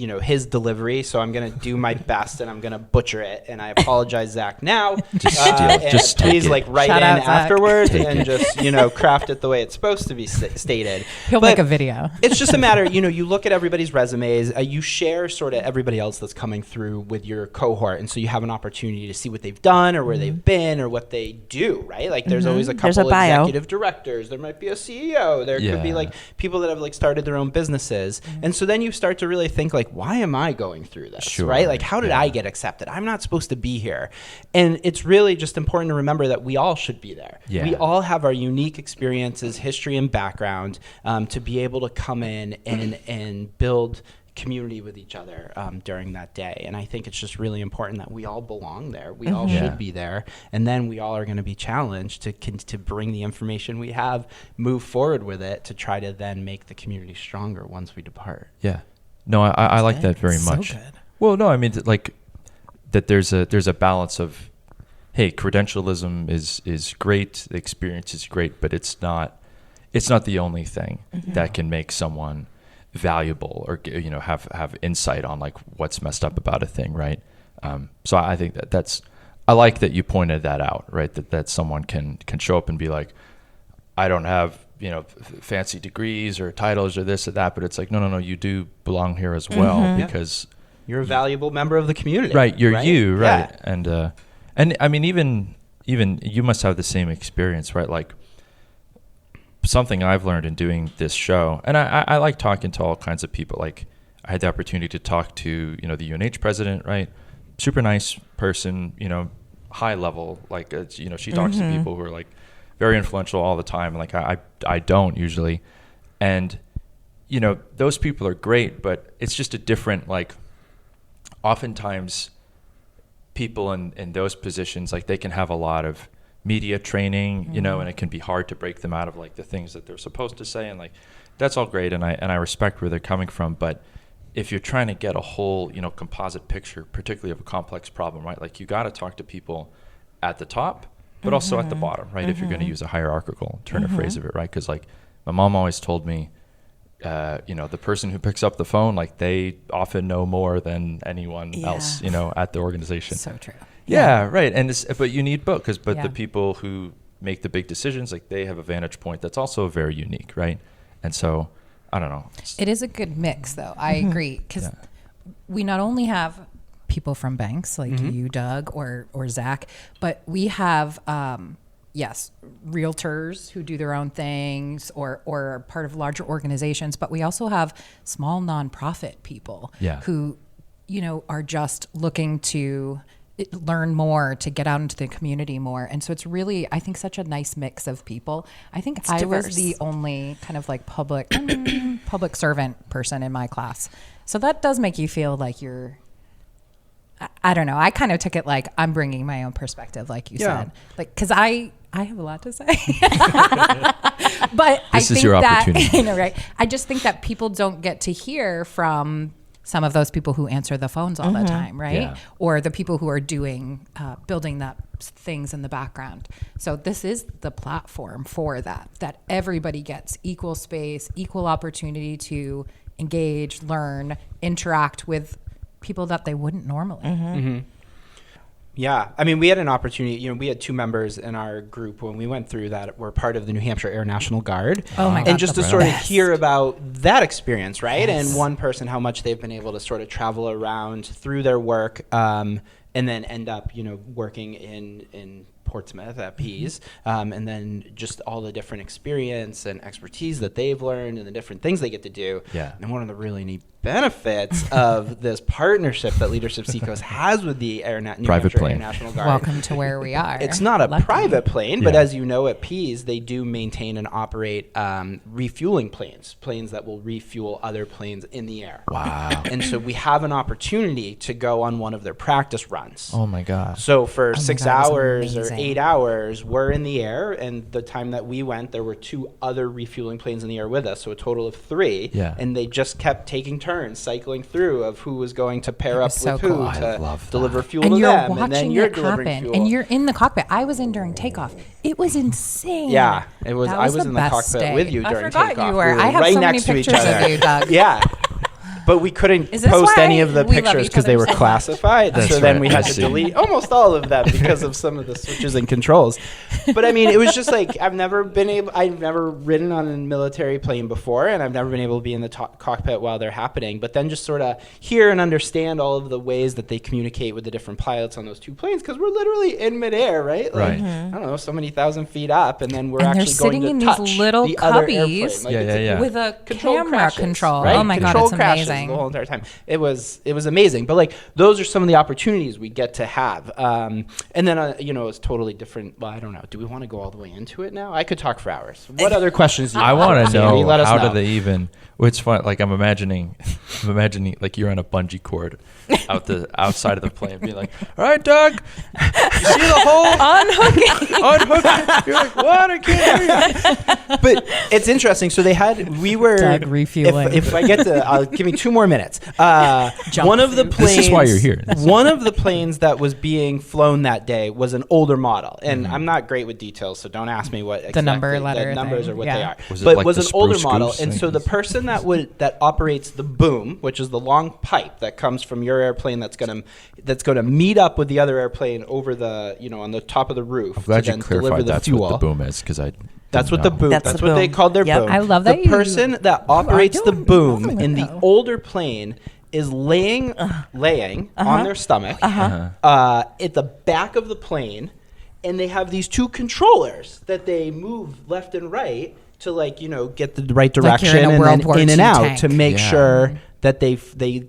[SPEAKER 3] delivery. So I'm going to do my best and I'm going to butcher it. And I apologize, Zach, now.
[SPEAKER 2] Just steal.
[SPEAKER 3] And
[SPEAKER 2] Just take
[SPEAKER 3] please
[SPEAKER 2] it.
[SPEAKER 3] write
[SPEAKER 4] Shout
[SPEAKER 3] in
[SPEAKER 4] out, Zach.
[SPEAKER 3] afterwards and just, craft it the way it's supposed to be stated.
[SPEAKER 4] He'll
[SPEAKER 3] But
[SPEAKER 4] make a video.
[SPEAKER 3] It's just a matter, you look at everybody's resumes, you share sort of everybody else that's coming through with your cohort. And so you have an opportunity to see what they've done or where they've been or what they do, right? Like there's always a
[SPEAKER 1] There's a
[SPEAKER 3] couple
[SPEAKER 1] bio.
[SPEAKER 3] executive directors. There might be a CEO. There could be like people that have like started their own businesses. And so then you start to really think like, why am I going through this,
[SPEAKER 2] Sure.
[SPEAKER 3] right? Like, how did I get accepted? I'm not supposed to be here. And it's really just important to remember that we all should be there.
[SPEAKER 2] Yeah.
[SPEAKER 3] We all have our unique experiences, history, and background to be able to come in and build community with each other during that day. And I think it's just really important that we all belong there. We all should be there. And then we all are going to be challenged to bring the information we have, move forward with it to try to then make the community stronger once we depart.
[SPEAKER 2] Yeah. No, I like that very
[SPEAKER 5] So
[SPEAKER 2] much.
[SPEAKER 5] good.
[SPEAKER 2] Well, no, I mean like that. There's a balance of, hey, credentialism is great, the experience is great, but it's not the only thing that can make someone valuable or have insight on like what's messed up about a thing, right? So I think I like that you pointed that out, right? That someone can show up and be like, I don't have fancy degrees or titles or this or that, but it's like no, you do belong here as well because
[SPEAKER 3] You're a valuable member of the community.
[SPEAKER 2] right, you're you, right?
[SPEAKER 3] Yeah.
[SPEAKER 2] And I mean even you must have the same experience, right? Like something I've learned in doing this show, and I like talking to all kinds of people. Like I had the opportunity to talk to the UNH president, right? Super nice person, high level. Like she talks to people who are like very influential all the time. Like I don't usually, and those people are great, but it's just a different like. Oftentimes, people in those positions like they can have a lot of media training, and it can be hard to break them out of like the things that they're supposed to say, and like that's all great, and I respect where they're coming from, but if you're trying to get a whole composite picture, particularly of a complex problem, right? Like you got to talk to people at the top, but also at the bottom, right? If you're going to use a hierarchical turn of phrase of it, right? Because like my mom always told me, the person who picks up the phone, like they often know more than anyone else, at the organization.
[SPEAKER 4] So true.
[SPEAKER 2] Yeah, right. And but you need both but the
[SPEAKER 4] Yeah.
[SPEAKER 2] people who make the big decisions, like they have a vantage point that's also very unique, right? And so, I don't know.
[SPEAKER 4] It is a good mix, though. I agree, because we not only have people from banks like you, Doug, or Zach, but we have realtors who do their own things or are part of larger organizations, but we also have small nonprofit people who, are just looking to learn more, to get out into the community more. And so it's really, I think, such a nice mix of people. I think I was the only kind of like public servant person in my class. So that does make you feel like you're, I don't know. I kind of took it like I'm bringing my own perspective, like you said, like, cause I have a lot to say, but
[SPEAKER 2] this is your opportunity.
[SPEAKER 4] Right? I just think that people don't get to hear from some of those people who answer the phones all the time, right?
[SPEAKER 2] Yeah.
[SPEAKER 4] Or the people who are doing, building that things in the background. So this is the platform for that everybody gets equal space, equal opportunity to engage, learn, interact with people that they wouldn't normally.
[SPEAKER 3] Yeah. I mean, we had an opportunity, we had 2 members in our group when we went through that were part of the New Hampshire Air National Guard.
[SPEAKER 4] Oh my God.
[SPEAKER 3] And just to
[SPEAKER 4] the
[SPEAKER 3] sort of
[SPEAKER 4] best.
[SPEAKER 3] hear about that experience, right?
[SPEAKER 4] Yes.
[SPEAKER 3] And one person, how much they've been able to sort of travel around through their work and then end up, working in Portsmouth at Pease, and then just all the different experience and expertise that they've learned and the different things they get to do.
[SPEAKER 2] Yeah.
[SPEAKER 3] And one of the really neat benefits of this partnership that Leadership Seacoast has with the New
[SPEAKER 2] Private
[SPEAKER 3] Hampshire
[SPEAKER 2] plane.
[SPEAKER 3] Air National Guard.
[SPEAKER 4] Welcome to where we are.
[SPEAKER 3] It's not a
[SPEAKER 4] Lucky.
[SPEAKER 3] private plane, but
[SPEAKER 2] Yeah.
[SPEAKER 3] as you know, at Pease, they do maintain and operate refueling planes that will refuel other planes in the air.
[SPEAKER 2] Wow.
[SPEAKER 3] And so we have an opportunity to go on one of their practice runs.
[SPEAKER 2] Oh my gosh.
[SPEAKER 3] So for
[SPEAKER 4] my
[SPEAKER 3] 6
[SPEAKER 4] God, it was
[SPEAKER 3] hours or
[SPEAKER 4] amazing.
[SPEAKER 3] 8 hours, we're in the air. And the time that we went, there were 2 other refueling planes in the air with us. So a total of 3.
[SPEAKER 2] Yeah.
[SPEAKER 3] And they just kept taking turns, cycling through of who was going to pair
[SPEAKER 4] It
[SPEAKER 3] up
[SPEAKER 4] was so
[SPEAKER 3] with
[SPEAKER 4] cool.
[SPEAKER 3] who
[SPEAKER 2] I
[SPEAKER 3] to
[SPEAKER 2] love
[SPEAKER 3] deliver
[SPEAKER 2] that.
[SPEAKER 3] fuel
[SPEAKER 4] And
[SPEAKER 3] to
[SPEAKER 4] you're
[SPEAKER 3] them.
[SPEAKER 4] watching
[SPEAKER 3] And then you're
[SPEAKER 4] it
[SPEAKER 3] delivering
[SPEAKER 4] happen,
[SPEAKER 3] fuel.
[SPEAKER 4] and you're in the cockpit. I was in during takeoff. It was insane.
[SPEAKER 3] Yeah, it was.
[SPEAKER 4] That
[SPEAKER 3] I was
[SPEAKER 4] the
[SPEAKER 3] in the
[SPEAKER 4] best
[SPEAKER 3] cockpit
[SPEAKER 4] day.
[SPEAKER 3] with you
[SPEAKER 4] I
[SPEAKER 3] during
[SPEAKER 4] forgot
[SPEAKER 3] takeoff.
[SPEAKER 4] you were.
[SPEAKER 3] We
[SPEAKER 4] I have
[SPEAKER 3] right
[SPEAKER 4] so many
[SPEAKER 3] next to each
[SPEAKER 4] pictures
[SPEAKER 3] other.
[SPEAKER 4] of you, Doug.
[SPEAKER 3] Yeah. But we couldn't
[SPEAKER 4] Is this
[SPEAKER 3] post
[SPEAKER 4] why
[SPEAKER 3] any of the
[SPEAKER 4] we love
[SPEAKER 3] pictures
[SPEAKER 4] each
[SPEAKER 3] because they
[SPEAKER 4] other
[SPEAKER 3] were
[SPEAKER 4] so much?
[SPEAKER 3] classified.
[SPEAKER 2] That's
[SPEAKER 3] So then
[SPEAKER 2] right,
[SPEAKER 3] we
[SPEAKER 2] I
[SPEAKER 3] had to
[SPEAKER 2] see.
[SPEAKER 3] delete almost all of them because of some of the switches and controls. But I mean, it was just like I've never ridden on a military plane before, and I've never been able to be in the cockpit while they're happening. But then just sort of hear and understand all of the ways that they communicate with the different pilots on those 2 planes, because we're literally in midair, right? Like,
[SPEAKER 2] Right.
[SPEAKER 3] I don't know, so many thousand feet up, and then we're
[SPEAKER 4] And they're
[SPEAKER 3] actually going
[SPEAKER 4] sitting
[SPEAKER 3] to
[SPEAKER 4] in
[SPEAKER 3] touch
[SPEAKER 4] these little
[SPEAKER 3] the other
[SPEAKER 4] cubbies
[SPEAKER 3] airplane. Like, it's a
[SPEAKER 4] with a
[SPEAKER 3] controlled
[SPEAKER 4] camera
[SPEAKER 3] crashes,
[SPEAKER 4] control.
[SPEAKER 3] right?
[SPEAKER 4] Oh my God,
[SPEAKER 3] Controlled
[SPEAKER 4] it's
[SPEAKER 3] crashes
[SPEAKER 4] amazing.
[SPEAKER 3] the whole entire time. It was amazing. But like those are some of the opportunities we get to have. And then it's totally different. Well, I don't know. Do we want to go all the way into it now? I could talk for hours. What other questions do you
[SPEAKER 2] I
[SPEAKER 3] have?
[SPEAKER 2] want to
[SPEAKER 3] Sandy?
[SPEAKER 2] know
[SPEAKER 3] Let us
[SPEAKER 2] how
[SPEAKER 3] know.
[SPEAKER 2] do they even. Well, it's fun. Like I'm imagining like you're on a bungee cord outside of the plane, being like, "All right, Doug, you see the hole? Unhook it." You're like, "What? I can't hear you."
[SPEAKER 3] But it's interesting. So we were
[SPEAKER 4] Doug refueling.
[SPEAKER 3] If I get to, give me 2 more minutes. One of the planes.
[SPEAKER 2] This is why you're here.
[SPEAKER 3] One of the planes that was being flown that day was an older model, and I'm not great with details, so don't ask me what exactly
[SPEAKER 4] number letter
[SPEAKER 3] the numbers
[SPEAKER 4] thing.
[SPEAKER 3] or what
[SPEAKER 4] Yeah.
[SPEAKER 3] they are.
[SPEAKER 2] Was it
[SPEAKER 3] but
[SPEAKER 2] like
[SPEAKER 3] was
[SPEAKER 2] the
[SPEAKER 3] an older
[SPEAKER 2] Spruce
[SPEAKER 3] model,
[SPEAKER 2] Goose
[SPEAKER 3] and so
[SPEAKER 2] thing?
[SPEAKER 3] the person that operates the boom, which is the long pipe that comes from your airplane that's gonna meet up with the other airplane over the on the top of the roof
[SPEAKER 2] I'm glad
[SPEAKER 3] to
[SPEAKER 2] you
[SPEAKER 3] then deliver
[SPEAKER 2] clarified
[SPEAKER 3] the
[SPEAKER 2] that's
[SPEAKER 3] fuel.
[SPEAKER 2] what the boom is, because I.
[SPEAKER 3] That's
[SPEAKER 2] didn't
[SPEAKER 3] what the
[SPEAKER 2] know.
[SPEAKER 3] boom.
[SPEAKER 1] That's
[SPEAKER 3] That's
[SPEAKER 1] the
[SPEAKER 3] what they
[SPEAKER 1] boom.
[SPEAKER 3] called their
[SPEAKER 1] Yep.
[SPEAKER 3] boom.
[SPEAKER 4] I love that
[SPEAKER 3] the
[SPEAKER 4] you
[SPEAKER 3] person that operates the
[SPEAKER 4] doing
[SPEAKER 3] boom
[SPEAKER 4] well
[SPEAKER 3] in the
[SPEAKER 4] though.
[SPEAKER 3] older plane is laying on their stomach at the back of the plane, and they have these 2 controllers that they move left and right to get the right
[SPEAKER 4] Like you're
[SPEAKER 3] direction
[SPEAKER 4] in a
[SPEAKER 3] and
[SPEAKER 4] World
[SPEAKER 3] then
[SPEAKER 4] War
[SPEAKER 3] in and
[SPEAKER 4] II
[SPEAKER 3] out
[SPEAKER 4] tank.
[SPEAKER 3] to make
[SPEAKER 2] Yeah.
[SPEAKER 3] sure that they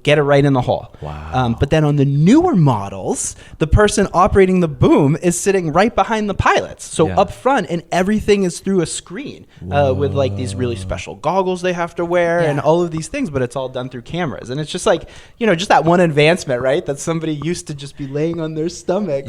[SPEAKER 3] get it right in the hole.
[SPEAKER 2] Wow.
[SPEAKER 3] But then on the newer models, the person operating the boom is sitting right behind the pilots. So
[SPEAKER 2] Yeah.
[SPEAKER 3] up front, and everything is through a screen with like these really special goggles they have to wear and
[SPEAKER 4] Yeah.
[SPEAKER 3] all of these things, but it's all done through cameras. And it's just like, just that one advancement, right? That somebody used to just be laying on their stomach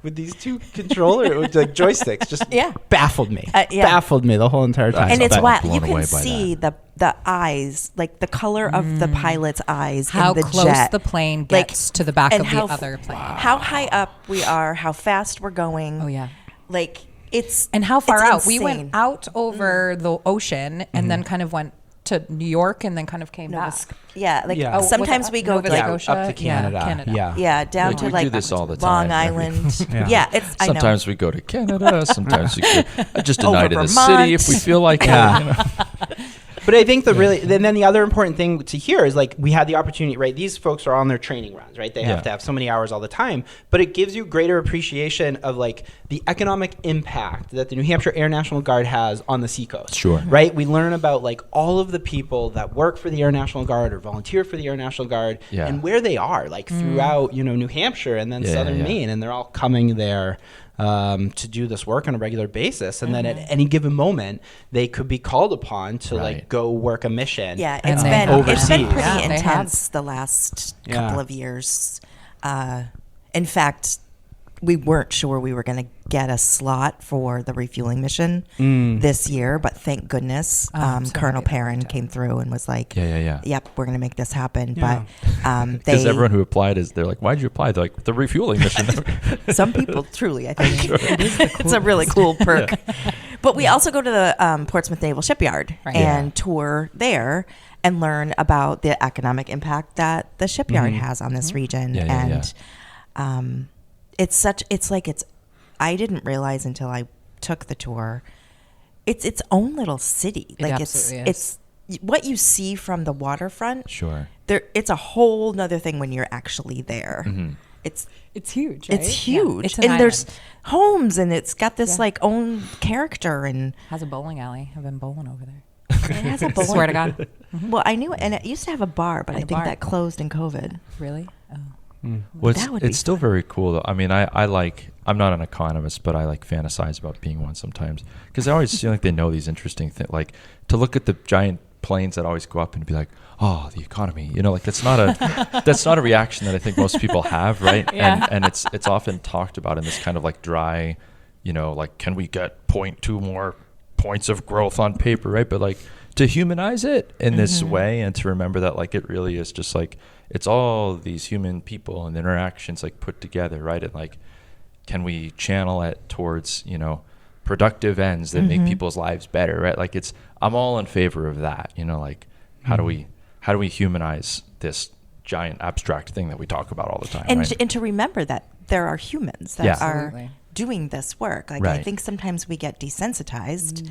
[SPEAKER 3] with these 2 controller with like joysticks. Just
[SPEAKER 1] Yeah.
[SPEAKER 3] baffled me.
[SPEAKER 1] Yeah.
[SPEAKER 3] Baffled me the whole entire time.
[SPEAKER 1] And it's
[SPEAKER 2] I'm
[SPEAKER 1] wild.
[SPEAKER 2] blown
[SPEAKER 1] You
[SPEAKER 2] away
[SPEAKER 1] can
[SPEAKER 2] by
[SPEAKER 1] see the eyes, like the color of the pilot's eyes
[SPEAKER 4] How
[SPEAKER 1] in the
[SPEAKER 4] close
[SPEAKER 1] jet.
[SPEAKER 4] the plane
[SPEAKER 1] Like,
[SPEAKER 4] gets to the back
[SPEAKER 1] and
[SPEAKER 4] of the
[SPEAKER 1] how
[SPEAKER 4] other plane.
[SPEAKER 1] How high up we are, how fast we're going.
[SPEAKER 4] Oh, yeah.
[SPEAKER 1] Like it's
[SPEAKER 4] And how far
[SPEAKER 1] it's
[SPEAKER 4] out? We went
[SPEAKER 1] insane.
[SPEAKER 4] out over the ocean and then kind of went to New York and then kind of came back.
[SPEAKER 1] Yeah, like
[SPEAKER 3] Yeah.
[SPEAKER 1] sometimes we go
[SPEAKER 4] Nova
[SPEAKER 1] like
[SPEAKER 4] Scotia?
[SPEAKER 3] up to Canada.
[SPEAKER 4] Canada.
[SPEAKER 3] Yeah.
[SPEAKER 1] down
[SPEAKER 2] Like,
[SPEAKER 1] to
[SPEAKER 2] we
[SPEAKER 1] like
[SPEAKER 2] do this all the
[SPEAKER 1] Long
[SPEAKER 2] time.
[SPEAKER 1] Island.
[SPEAKER 5] Yeah.
[SPEAKER 1] Yeah, it's I know.
[SPEAKER 2] Sometimes we go to Canada. Sometimes we go just a
[SPEAKER 1] Over
[SPEAKER 2] night in the
[SPEAKER 1] Vermont.
[SPEAKER 2] city if we feel like
[SPEAKER 3] Yeah.
[SPEAKER 2] it. You know?
[SPEAKER 3] But I think then the other important thing to hear is like we had the opportunity, right? These folks are on their training runs, right? They have to have so many hours all the time, but it gives you greater appreciation of like the economic impact that the New Hampshire Air National Guard has on the Seacoast.
[SPEAKER 2] Sure.
[SPEAKER 3] Right? We learn about like all of the people that work for the Air National Guard or volunteer for the Air National Guard and where they are like throughout, New Hampshire and then southern Maine, and they're all coming there to do this work on a regular basis, and then at any given moment they could be called upon to like go work a mission.
[SPEAKER 1] Yeah,
[SPEAKER 4] And
[SPEAKER 1] it's
[SPEAKER 4] they
[SPEAKER 1] been
[SPEAKER 4] have
[SPEAKER 1] it's been
[SPEAKER 4] it.
[SPEAKER 1] pretty
[SPEAKER 4] Yeah, they
[SPEAKER 1] intense the last couple
[SPEAKER 3] Yeah.
[SPEAKER 1] of years. In fact, we weren't sure we were going to get a slot for the refueling mission this year, but thank goodness Colonel Perrin came through and was like, yep, we're going to make this happen.
[SPEAKER 5] Yeah.
[SPEAKER 1] But
[SPEAKER 2] Because everyone who applied they're like, why'd you apply? They're like, the refueling mission.
[SPEAKER 1] some people truly, I think it's a really cool perk. But we also go to the Portsmouth Naval Shipyard and tour there and learn about the economic impact that the shipyard has on this region. I didn't realize until I took the tour, it's its own little city. Like it's what you see from the waterfront.
[SPEAKER 2] Sure.
[SPEAKER 1] It's a whole nother thing when you're actually there. It's
[SPEAKER 4] huge. Right?
[SPEAKER 1] It's huge.
[SPEAKER 4] It's an
[SPEAKER 1] and
[SPEAKER 4] island.
[SPEAKER 1] there's homes and it's got this like own character and
[SPEAKER 4] Has a bowling alley. I've been bowling over there.
[SPEAKER 1] it has a bowling.
[SPEAKER 4] Swear to God.
[SPEAKER 1] Well, I knew it, and it used to have a bar, but
[SPEAKER 4] And
[SPEAKER 1] I
[SPEAKER 4] a
[SPEAKER 1] think
[SPEAKER 4] bar.
[SPEAKER 1] that closed in COVID.
[SPEAKER 4] Really? Oh.
[SPEAKER 2] Well,
[SPEAKER 1] That would be
[SPEAKER 2] it's still very cool though. I mean, I'm not an economist, but I like fantasize about being one sometimes because I always feel like they know these interesting things. Like to look at the giant planes that always go up and be like, oh, the economy, like that's not a reaction that I think most people have, right? And it's often talked about in this kind of like dry, like can we get 0.2 more points of growth on paper, right? But like to humanize it in this way and to remember that like it really is just like it's all these human people and interactions like put together, right? And like can we channel it towards productive ends that make people's lives better, right? Like I'm all in favor of that, like how do we humanize this giant abstract thing that we talk about all the time,
[SPEAKER 1] and
[SPEAKER 2] right?
[SPEAKER 1] and to remember that there are humans that are
[SPEAKER 4] Absolutely.
[SPEAKER 1] doing this work. Like I think sometimes we get desensitized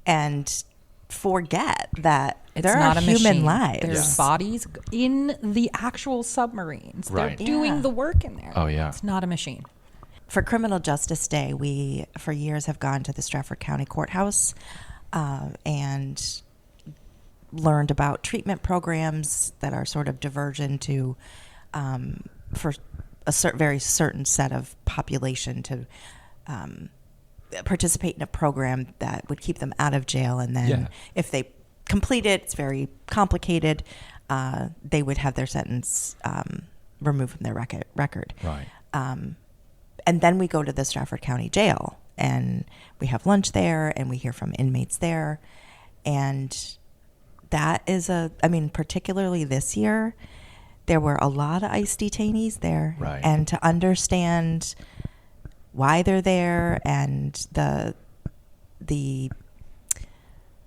[SPEAKER 1] and forget that
[SPEAKER 4] It's
[SPEAKER 1] there
[SPEAKER 4] not
[SPEAKER 1] are
[SPEAKER 4] a
[SPEAKER 1] human
[SPEAKER 4] machine.
[SPEAKER 1] lives.
[SPEAKER 4] There's bodies in the actual submarines.
[SPEAKER 2] Right.
[SPEAKER 4] They're doing the work in there.
[SPEAKER 2] Oh, yeah.
[SPEAKER 4] It's not a machine.
[SPEAKER 1] For Criminal Justice Day, we for years have gone to the Stratford County Courthouse and learned about treatment programs that are sort of diversion to for a very certain set of population to participate in a program that would keep them out of jail, and then if they complete it, it's very complicated. They would have their sentence removed from their record.
[SPEAKER 2] Right.
[SPEAKER 1] And then we go to the Stratford County Jail, and we have lunch there, and we hear from inmates there, and that is particularly this year, there were a lot of ICE detainees there,
[SPEAKER 2] right.
[SPEAKER 1] And to understand why they're there and the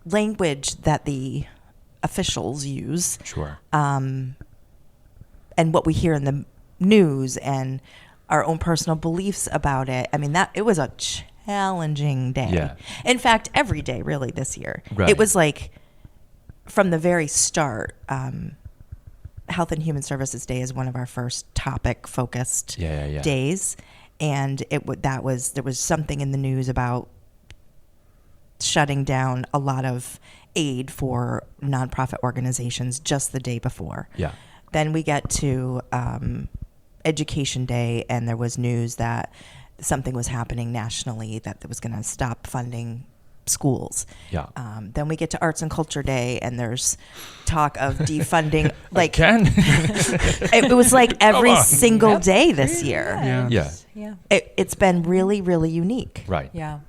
[SPEAKER 1] language that the officials use,
[SPEAKER 2] Sure.
[SPEAKER 1] and what we hear in the news and our own personal beliefs about it. I mean, it was a challenging day.
[SPEAKER 2] Yeah.
[SPEAKER 1] In fact, every day really this year.
[SPEAKER 2] Right.
[SPEAKER 1] It was like from the very start, Health and Human Services Day is one of our first topic focused days. And there was something in the news about shutting down a lot of aid for nonprofit organizations just the day before.
[SPEAKER 2] Yeah.
[SPEAKER 1] Then we get to Education Day, and there was news that something was happening nationally that was going to stop funding schools.
[SPEAKER 2] Yeah.
[SPEAKER 1] Then we get to Arts and Culture Day, and there's talk of defunding. Like it was like every single day this year.
[SPEAKER 2] Yeah.
[SPEAKER 1] It's been really, really unique.
[SPEAKER 2] Right.
[SPEAKER 4] Yeah.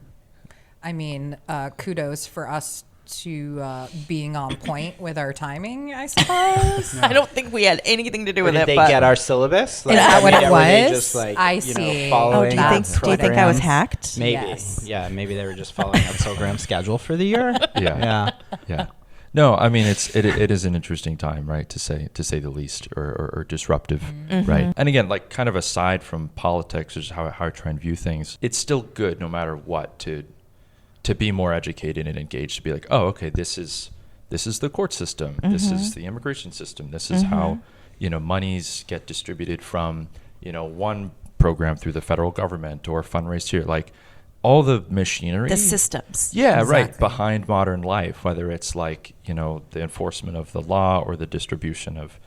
[SPEAKER 4] I mean, kudos for us to being on point with our timing, I suppose.
[SPEAKER 1] I don't think we had anything to do with
[SPEAKER 3] Did
[SPEAKER 1] it.
[SPEAKER 3] they
[SPEAKER 1] but
[SPEAKER 3] get our syllabus?
[SPEAKER 4] Is that what it
[SPEAKER 3] were they
[SPEAKER 4] was?
[SPEAKER 3] just like,
[SPEAKER 4] I see.
[SPEAKER 3] following
[SPEAKER 1] do you think I was
[SPEAKER 3] programs?
[SPEAKER 1] hacked?
[SPEAKER 3] Maybe.
[SPEAKER 4] Yes.
[SPEAKER 3] Yeah, maybe they were just following our program schedule for the year.
[SPEAKER 2] Yeah.
[SPEAKER 3] Yeah.
[SPEAKER 2] No, I mean it is an interesting time, right? To say the least, or disruptive, right? And again, like kind of aside from politics, or just how I try and view things, it's still good no matter what to be more educated and engaged. To be like, oh, okay, this is the court system, this is the immigration system, this is how monies get distributed from one program through the federal government or fundraised here, like. All the machinery,
[SPEAKER 1] the systems,
[SPEAKER 2] right, behind modern life, whether it's like the enforcement of the law or the distribution of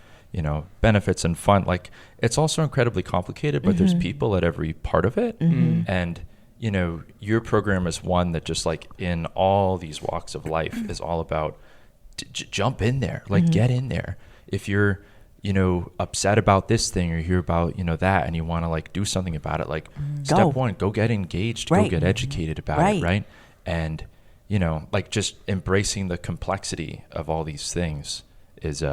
[SPEAKER 2] benefits and fund, like it's also incredibly complicated, but there's people at every part of it, and your program is one that just like in all these walks of life is all about jump in there, like get in there. If you're upset about this thing or hear about that and you want to like do something about it, like step one, go get engaged, go get educated about it, right? And like just embracing the complexity of all these things is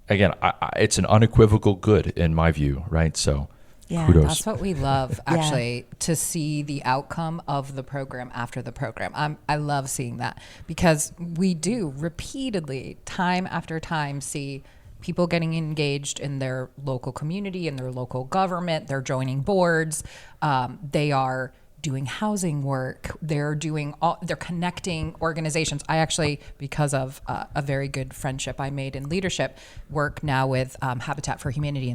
[SPEAKER 2] again, it's an unequivocal good in my view, right? So kudos.
[SPEAKER 4] That's what we love, actually, to see the outcome of the program after the program. I love seeing that because we do repeatedly, time after time, see people getting engaged in their local community, in their local government. They're joining boards. They are doing housing work. They're connecting organizations. I actually, because of a very good friendship I made in leadership, work now with Habitat for Humanity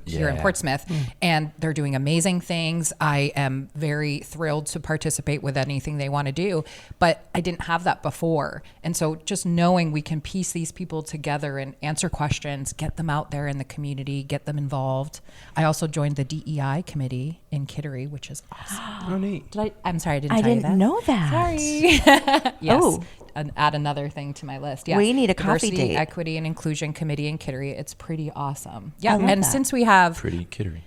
[SPEAKER 4] here in Portsmouth, and they're doing amazing things. I am very thrilled to participate with anything they want to do, but I didn't have that before. And so just knowing we can piece these people together and answer questions, get them out there in the community, get them involved. I also joined the DEI committee in Kittery, which is awesome.
[SPEAKER 5] Oh, neat.
[SPEAKER 4] I'm sorry, I didn't tell you that.
[SPEAKER 1] I didn't know that.
[SPEAKER 4] Sorry. Yes.
[SPEAKER 1] Oh.
[SPEAKER 4] And add another thing to my list. Yeah.
[SPEAKER 1] We need a coffee
[SPEAKER 4] Diversity,
[SPEAKER 1] date.
[SPEAKER 4] Equity, and Inclusion Committee in Kittery. It's pretty awesome. Yeah. And since we have
[SPEAKER 2] Pretty Kittery.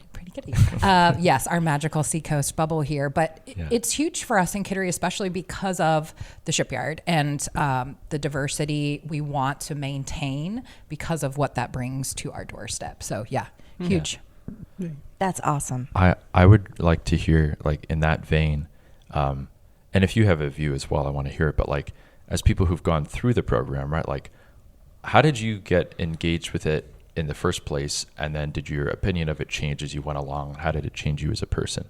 [SPEAKER 4] Yes, our magical Seacoast bubble here, but it's huge for us in Kittery, especially because of the shipyard and the diversity we want to maintain because of what that brings to our doorstep. So huge.
[SPEAKER 1] That's awesome.
[SPEAKER 2] I would like to hear, like, in that vein, and if you have a view as well, I want to hear it, but like as people who've gone through the program, right, like how did you get engaged with it in the first place, and then did your opinion of it change as you went along? How did it change you as a person?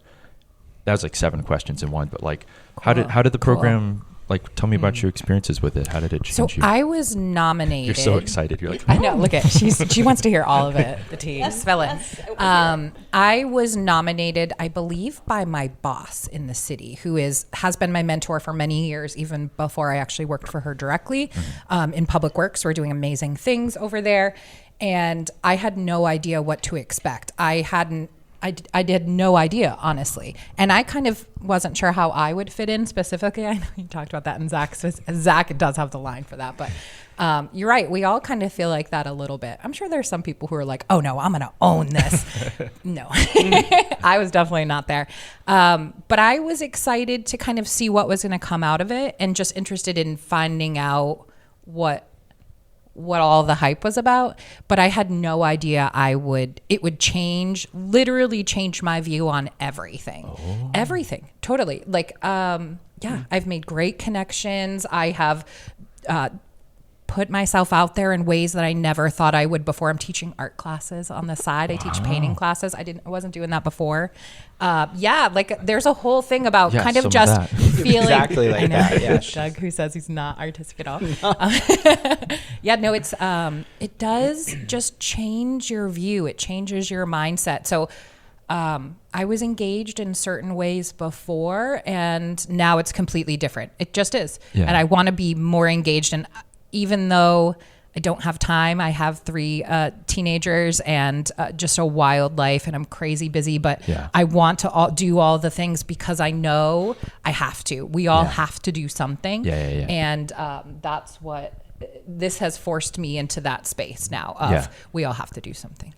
[SPEAKER 2] That was like 7 questions in one, but like how did the program, like, tell me about your experiences with it. How did it change you?
[SPEAKER 4] I was nominated.
[SPEAKER 2] You're so excited. You're like,
[SPEAKER 4] I know. Look at she wants to hear all of it. The tea. Spill it. I was nominated, I believe, by my boss in the city, who has been my mentor for many years, even before I actually worked for her directly. In public works, we're doing amazing things over there, and I had no idea what to expect. I did no idea, honestly. And I kind of wasn't sure how I would fit in specifically. I know you talked about that, and Zach does have the line for that. But you're right. We all kind of feel like that a little bit. I'm sure there's some people who are like, oh, no, I'm going to own this. No, I was definitely not there. But I was excited to kind of see what was going to come out of it, and just interested in finding out what all the hype was about, but I had no idea it would literally change my view on everything. Everything. Totally. Like, I've made great connections. I have, put myself out there in ways that I never thought I would before. I'm teaching art classes on the side. I teach painting classes. I wasn't doing that before. Like there's a whole thing about kind of just feeling
[SPEAKER 3] exactly like that. Yeah.
[SPEAKER 4] Doug, who says he's not artistic at all. It's it does just change your view. It changes your mindset. So I was engaged in certain ways before, and now it's completely different. It just is. Yeah. And I want to be more engaged. And even though I don't have time, I have 3 teenagers and just a wild life, and I'm crazy busy, but I want to do all the things because I know I have to. We all have to do something. And that's what this has forced me into, that space now of we all have to do something.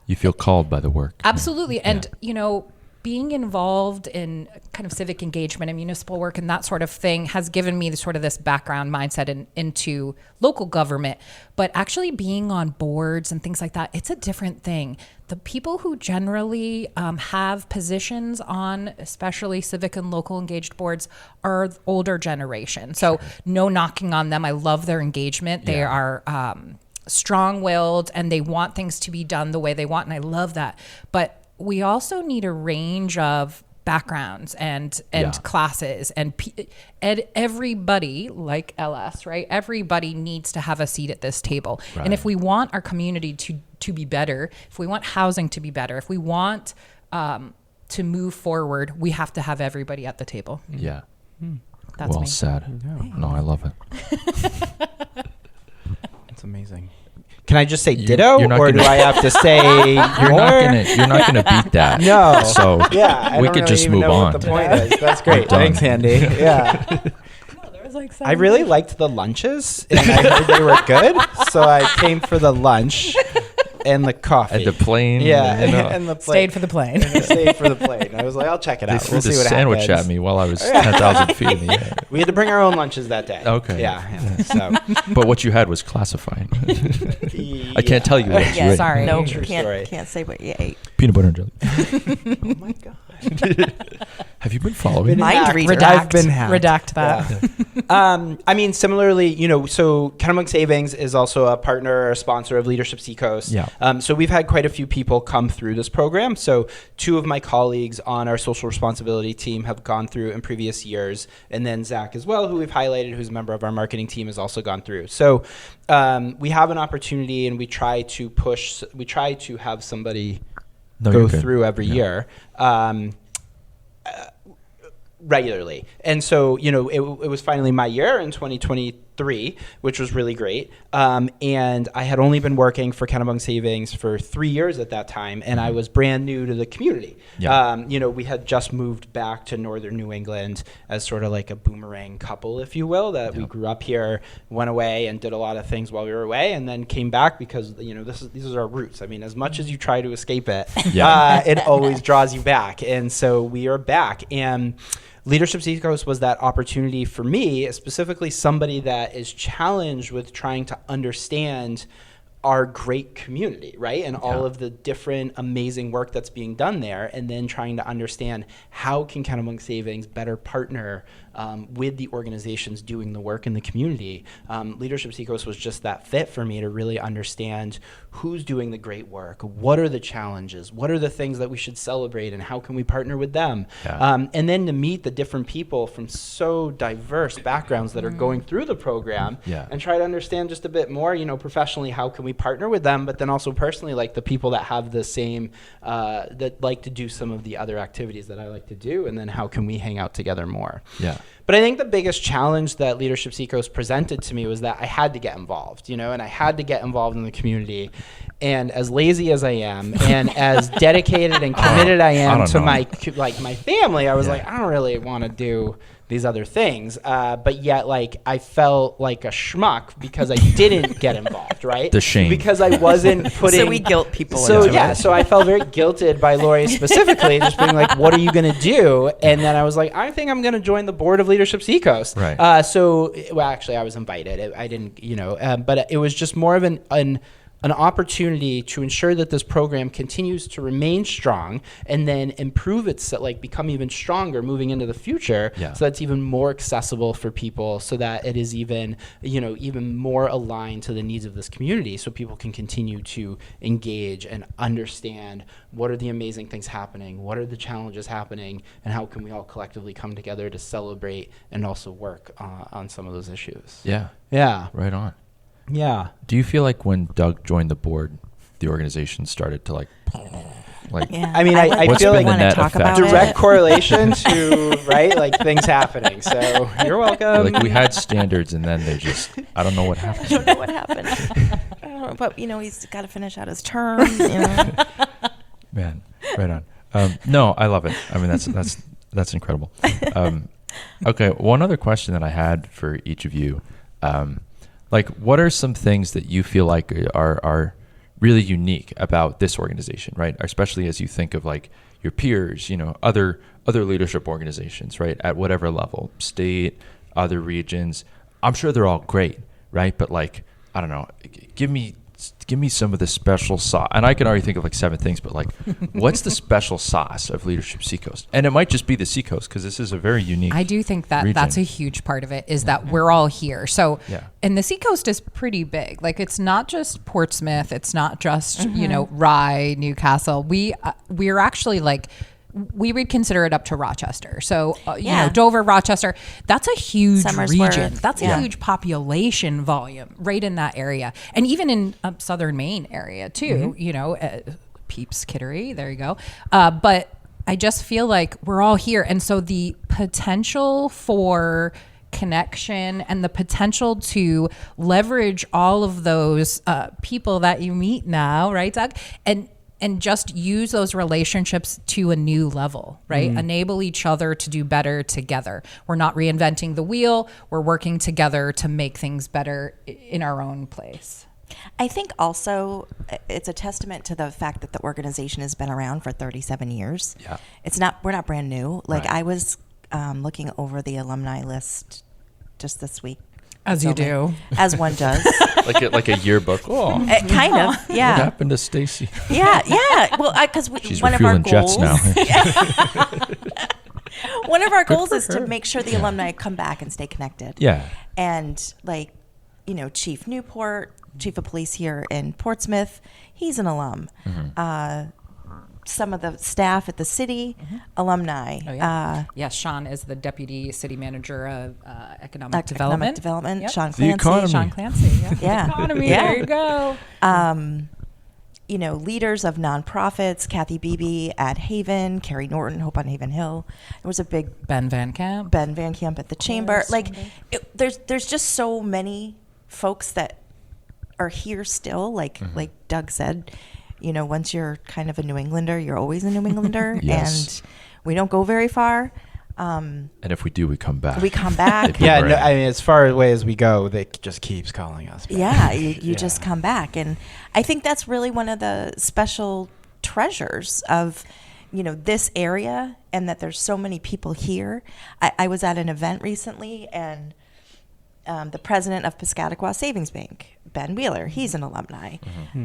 [SPEAKER 2] You feel called by the work.
[SPEAKER 4] Absolutely. And, being involved in kind of civic engagement and municipal work and that sort of thing has given me this background mindset into local government. But actually being on boards and things like that, it's a different thing. The people who generally have positions on especially civic and local engaged boards are older generation. So no knocking on them. I love their engagement. They are strong-willed and they want things to be done the way they want. And I love that. But we also need a range of backgrounds and classes and everybody, like LS, right? Everybody needs to have a seat at this table. Right. And if we want our community to be better, if we want housing to be better, if we want to move forward, we have to have everybody at the table.
[SPEAKER 2] Yeah.
[SPEAKER 4] That's
[SPEAKER 2] well
[SPEAKER 4] me.
[SPEAKER 2] said. Yeah. No, I love it.
[SPEAKER 3] That's amazing. Can I just say ditto, or do I have to say
[SPEAKER 2] you're not gonna beat that?
[SPEAKER 3] No.
[SPEAKER 2] So
[SPEAKER 3] yeah,
[SPEAKER 2] we could just move on.
[SPEAKER 3] What the point is. That's great. Thanks, Andy. Yeah. I really liked the lunches, and I heard they were good, so I came for the lunch and the coffee.
[SPEAKER 2] And the plane.
[SPEAKER 3] Yeah, and the plane.
[SPEAKER 4] Stayed for the plane.
[SPEAKER 3] And stayed for the plane. I was like, I'll check it out.
[SPEAKER 2] They threw the sandwich at me while I was 10,000 feet in the air.
[SPEAKER 3] We had to bring our own lunches that day.
[SPEAKER 2] Okay.
[SPEAKER 3] Yeah. So.
[SPEAKER 2] But what you had was classified. I can't tell you what you ate.
[SPEAKER 4] Sorry.
[SPEAKER 1] No,
[SPEAKER 3] True story.
[SPEAKER 1] can't say what you ate.
[SPEAKER 2] Peanut butter and jelly.
[SPEAKER 3] Oh my God.
[SPEAKER 2] Have you been following?
[SPEAKER 1] Mind reader.
[SPEAKER 3] I've been hacked.
[SPEAKER 4] Redact that.
[SPEAKER 3] Yeah. I mean, similarly, so Kennebunk Savings is also a partner or a sponsor of Leadership Seacoast.
[SPEAKER 2] Yeah.
[SPEAKER 3] So we've had quite a few people come through this program. So 2 of my colleagues on our social responsibility team have gone through in previous years. And then Zach as well, who we've highlighted, who's a member of our marketing team, has also gone through. So we have an opportunity, and we try to have somebody go through every year. Regularly. And so, it was finally my year in 2023, which was really great. And I had only been working for Kennebunk Savings for 3 years at that time, and I was brand new to the community. Yeah. We had just moved back to northern New England as sort of like a boomerang couple, if you will, that we grew up here, went away and did a lot of things while we were away, and then came back because, these are our roots. I mean, as much as you try to escape it, it always draws you back. And so we are back. And Leadership Seacoast was that opportunity for me, specifically somebody that is challenged with trying to understand our great community, right? And all of the different amazing work that's being done there, and then trying to understand how can Kennebunk Savings better partner with the organizations doing the work in the community. Leadership Seacoast was just that fit for me to really understand who's doing the great work, what are the challenges, what are the things that we should celebrate, and how can we partner with them? And then to meet the different people from so diverse backgrounds that are going through the program, and try to understand just a bit more, professionally, how can we partner with them, but then also personally, like the people that have the same, that like to do some of the other activities that I like to do, and then how can we hang out together more? Yeah. But I think the biggest challenge that Leadership Seacoast presented to me was that I had to get involved, and I had to get involved in the community. And as lazy as I am, and as dedicated and committed I am to my family, I was like, I don't really want to do these other things, but yet I felt like a schmuck because I didn't get involved, right?
[SPEAKER 2] The shame.
[SPEAKER 3] Because I wasn't putting.
[SPEAKER 1] So we guilt people.
[SPEAKER 3] So so I felt very guilted by Lori specifically, just being like, "What are you going to do?" And then I was like, "I think I'm going to join the board of Leadership Seacoast." Right. Actually, I was invited. I didn't, but it was just more of an opportunity to ensure that this program continues to remain strong and then improve itself, become even stronger moving into the future, so that's even more accessible for people, so that it is even more aligned to the needs of this community, so people can continue to engage and understand what are the amazing things happening, what are the challenges happening, and how can we all collectively come together to celebrate and also work on some of those issues. Yeah.
[SPEAKER 2] Right on.
[SPEAKER 3] Yeah.
[SPEAKER 2] Do you feel like when Doug joined the board, the organization started to
[SPEAKER 3] I mean, I feel like direct correlation to, right, things happening. So you're welcome.
[SPEAKER 2] We had standards, and then they just, I don't know what happened.
[SPEAKER 1] I don't know what happened. I don't know, but, he's got to finish out his term,
[SPEAKER 2] Man, right on. No, I love it. I mean, that's incredible. Okay, one other question that I had for each of you. What are some things that you feel like are really unique about this organization, right? Especially as you think of like your peers, other leadership organizations, right? At whatever level, state, other regions. I'm sure they're all great, right? But like, I don't know, give me some of the special sauce. And I can already think of like 7 things, but like, what's the special sauce of Leadership Seacoast? And it might just be the Seacoast, because this is a very unique
[SPEAKER 4] I do think that
[SPEAKER 2] region.
[SPEAKER 4] that's a huge part of it, is that we're all here. So, and the Seacoast is pretty big. Like, it's not just Portsmouth. It's not just, Rye, Newcastle. We're actually like, we would consider it up to Rochester. So, Dover, Rochester, that's a huge region. That's a huge population volume right in that area. And even in southern Maine area too, Peeps, Kittery, there you go. But I just feel like we're all here. And so the potential for connection and the potential to leverage all of those people that you meet now, right, Doug? And just use those relationships to a new level, right? Enable each other to do better together. We're not reinventing the wheel. We're working together to make things better in our own place.
[SPEAKER 1] I think also it's a testament to the fact that the organization has been around for 37 years. Yeah. We're not brand new. Like, I was looking over the alumni list just this week.
[SPEAKER 4] As you do.
[SPEAKER 1] As one does.
[SPEAKER 2] like a yearbook. Oh.
[SPEAKER 1] Kind of, yeah.
[SPEAKER 2] What happened to Stacy?
[SPEAKER 1] Yeah. Well, because
[SPEAKER 2] she's
[SPEAKER 1] one of our
[SPEAKER 2] refueling
[SPEAKER 1] goals.
[SPEAKER 2] jets now.
[SPEAKER 1] One of our goals is to make sure the alumni come back and stay connected.
[SPEAKER 2] Yeah.
[SPEAKER 1] And Chief Newport, Chief of Police here in Portsmouth, he's an alum. Some of the staff at the city, alumni.
[SPEAKER 4] Oh, yeah. Yes, Sean is the Deputy City Manager of Economic Development.
[SPEAKER 1] Yep. Sean Clancy.
[SPEAKER 2] The economy.
[SPEAKER 4] Sean Clancy, yeah. The economy, there you go.
[SPEAKER 1] Leaders of nonprofits, Kathy Beebe at Haven, Carrie Norton, Hope on Haven Hill. There was a big
[SPEAKER 4] Ben Van Camp
[SPEAKER 1] at the Chamber. There's just so many folks that are here still, like Doug said. Once you're kind of a New Englander, you're always a New Englander.
[SPEAKER 2] Yes.
[SPEAKER 1] And we don't go very far.
[SPEAKER 2] And if we do, we come back.
[SPEAKER 3] Yeah, no, I mean, as far away as we go, they just keeps calling us back.
[SPEAKER 1] Yeah, you just come back. And I think that's really one of the special treasures of, this area, and that there's so many people here. I was at an event recently, and the president of Piscataqua Savings Bank, Ben Wheeler, he's an alumni.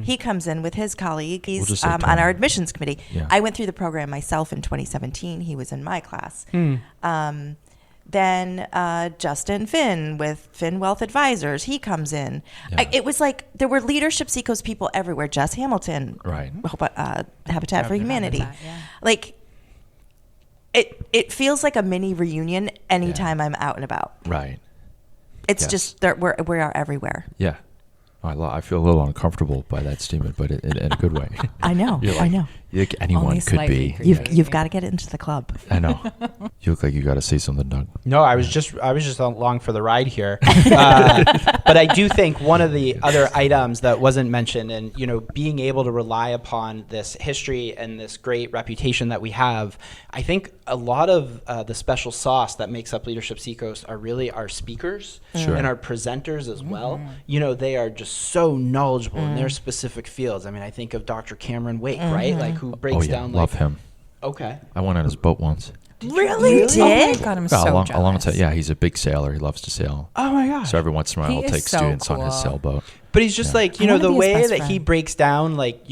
[SPEAKER 1] He comes in with his colleague. He's on our admissions committee. Yeah. I went through the program myself in 2017. He was in my class. Then Justin Finn with Finn Wealth Advisors, he comes in. Yeah. It was like there were Leadership Seacoast people everywhere. Jess Hamilton, right? Habitat for Humanity. Yeah. Like, it feels like a mini reunion anytime I'm out and about.
[SPEAKER 2] Right.
[SPEAKER 1] It's just that we are everywhere.
[SPEAKER 2] Yeah. I feel a little uncomfortable by that statement, but in a good way.
[SPEAKER 1] I know.
[SPEAKER 2] I
[SPEAKER 1] know.
[SPEAKER 2] You think anyone could be.
[SPEAKER 1] You've got to get into the club.
[SPEAKER 2] I know. You look like you got to say something, Doug.
[SPEAKER 3] No, I was just along for the ride here. But I do think one of the other items that wasn't mentioned, and being able to rely upon this history and this great reputation that we have, I think a lot of the special sauce that makes up Leadership Seacoast are really our speakers and our presenters as well. They are just so knowledgeable in their specific fields. I mean, I think of Dr. Cameron Wake, right? Like, who breaks down.
[SPEAKER 2] Love him.
[SPEAKER 3] Okay.
[SPEAKER 2] I went on his boat once.
[SPEAKER 1] Really?
[SPEAKER 4] Oh my God, I'm so jealous.
[SPEAKER 2] Yeah, he's a big sailor. He loves to sail.
[SPEAKER 3] Oh my gosh.
[SPEAKER 2] So every once in a while, I'll take students on his sailboat.
[SPEAKER 3] But he's just like, the way that he breaks down, like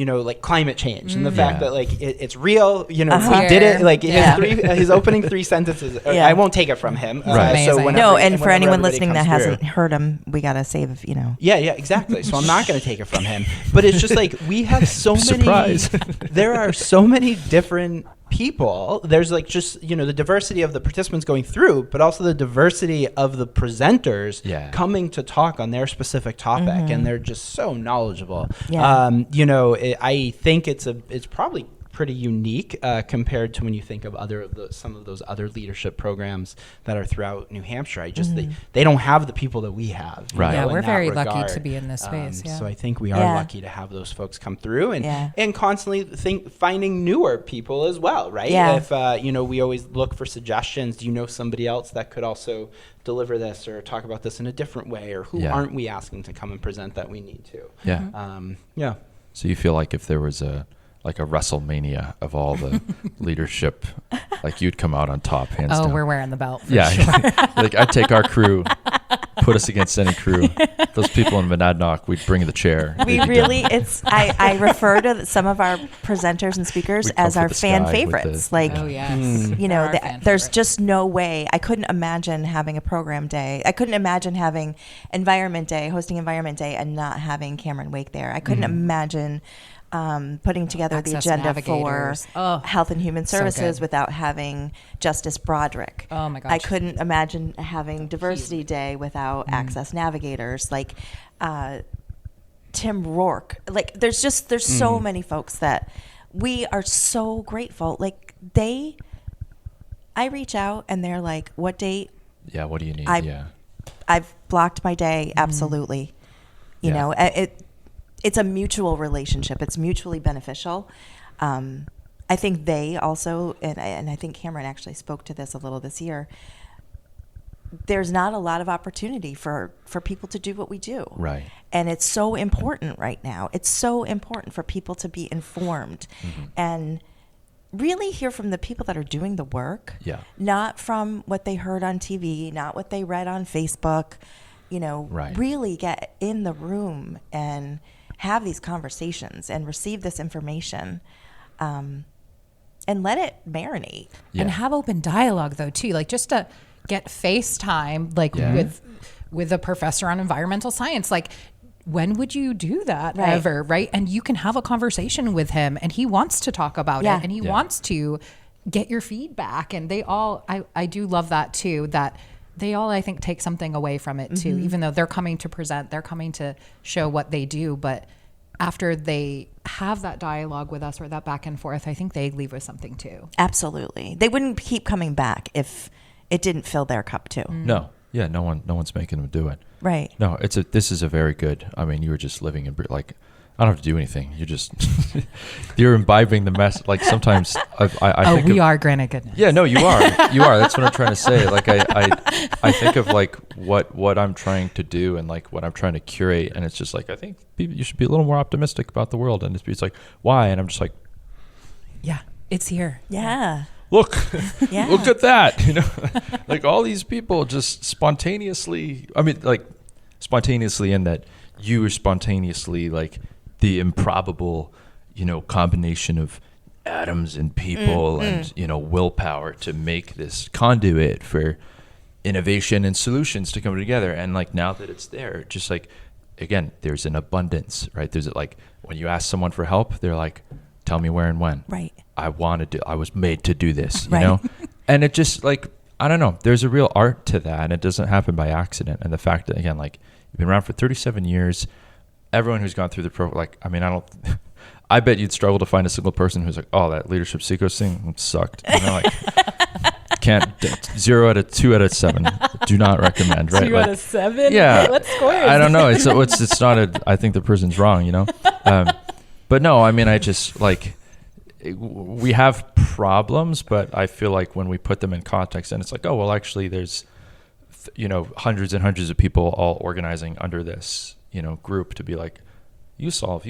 [SPEAKER 3] climate change and the fact that it's real, he did it, like his opening 3 sentences, I won't take it from him.
[SPEAKER 2] Right.
[SPEAKER 3] So
[SPEAKER 1] and for anyone listening that hasn't heard him, we got to save,
[SPEAKER 3] Yeah, exactly. So I'm not going to take it from him. But it's just like, we have so many, there are so many different people. There's like just the diversity of the participants going through, but also the diversity of the presenters coming to talk on their specific topic, and they're just so knowledgeable. I think it's probably pretty unique compared to when you think of some of those other leadership programs that are throughout New Hampshire. They don't have the people that we have.
[SPEAKER 2] Right.
[SPEAKER 4] Yeah, we're very lucky to be in this space.
[SPEAKER 3] So I think we are lucky to have those folks come through and constantly finding newer people as well, right?
[SPEAKER 1] Yeah.
[SPEAKER 3] If we always look for suggestions. Do you know somebody else that could also deliver this or talk about this in a different way, or who aren't we asking to come and present that we need to?
[SPEAKER 2] Yeah. So you feel like if there was a WrestleMania of all the leadership, like you'd come out on top, hands down.
[SPEAKER 4] Oh, we're wearing the belt. For
[SPEAKER 2] yeah,
[SPEAKER 4] sure.
[SPEAKER 2] like I'd take our crew, put us against any crew. Those people in Monadnock, we'd bring the chair.
[SPEAKER 1] We really, I refer to some of our presenters and speakers as our fan favorites. Like,
[SPEAKER 4] oh yes,
[SPEAKER 1] you know, there's just no way. I couldn't imagine having a program day. I couldn't imagine having Environment Day, hosting Environment Day, and not having Cameron Wake there. I couldn't imagine putting together
[SPEAKER 4] Access
[SPEAKER 1] the agenda for
[SPEAKER 4] navigators.
[SPEAKER 1] Health and Human Services
[SPEAKER 4] good.
[SPEAKER 1] without having Justice Broderick.
[SPEAKER 4] Oh my gosh.
[SPEAKER 1] I couldn't imagine having Diversity Day without Access Navigators. Like Tim Rourke. Like there's so many folks that we are so grateful. Like I reach out and they're like, what date?
[SPEAKER 2] Yeah, what do you need?
[SPEAKER 1] I've blocked my day. Absolutely. You know, it's a mutual relationship. It's mutually beneficial. I think they also, and I think Cameron actually spoke to this a little this year, there's not a lot of opportunity for people to do what we do.
[SPEAKER 2] Right.
[SPEAKER 1] And it's so important right now. It's so important for people to be informed and really hear from the people that are doing the work.
[SPEAKER 2] Yeah.
[SPEAKER 1] Not from what they heard on TV, not what they read on Facebook. You know, really get in the room and have these conversations and receive this information and let it marinate.
[SPEAKER 4] And have open dialogue though too, like just to get FaceTime like with a professor on environmental science. Like when would you do that ever, right? And you can have a conversation with him and he wants to talk about it and he wants to get your feedback. And they all, I do love that too, that they all, I think, take something away from it too, even though they're coming to present, they're coming to show what they do. But after they have that dialogue with us or that back and forth, I think they leave with something too.
[SPEAKER 1] Absolutely. They wouldn't keep coming back if it didn't fill their cup too.
[SPEAKER 2] No. Yeah, no one's making them do it.
[SPEAKER 1] Right.
[SPEAKER 2] No, this is a very good, I mean, you were just living in, like, I don't have to do anything. You just, you're imbibing the mess. Like sometimes I think
[SPEAKER 4] we are granted goodness.
[SPEAKER 2] Yeah, no, you are. You are. That's what I'm trying to say. Like I think of like what I'm trying to do and like what I'm trying to curate. And it's just like, I think you should be a little more optimistic about the world. And it's like, why? And I'm just like,
[SPEAKER 4] yeah, it's here.
[SPEAKER 1] Yeah.
[SPEAKER 2] Look, look at that. You know, like all these people just spontaneously, I mean, like spontaneously in that you are spontaneously like, the improbable, you know, combination of atoms and people and, you know, willpower to make this conduit for innovation and solutions to come together. And like now that it's there, just like, again, there's an abundance, right? There's like, when you ask someone for help, they're like, tell me where and when.
[SPEAKER 1] Right.
[SPEAKER 2] I was made to do this, you know? And it just like, I don't know, there's a real art to that and it doesn't happen by accident. And the fact that, again, like you've been around for 37 years, everyone who's gone through the program, like, I mean, I bet you'd struggle to find a single person who's like, oh, that Leadership Seacoast thing sucked. You know, like, can't, 0 out of 2 out of 7. Do not recommend, right?
[SPEAKER 4] 2
[SPEAKER 2] like,
[SPEAKER 4] out of 7?
[SPEAKER 2] Yeah.
[SPEAKER 4] What scores?
[SPEAKER 2] I don't know. It's not I think the person's wrong, you know? But no, I mean, I just, like, we have problems, but I feel like when we put them in context, and it's like, oh, well, actually, there's, you know, hundreds and hundreds of people all organizing under this, you know, group to be like, you solve,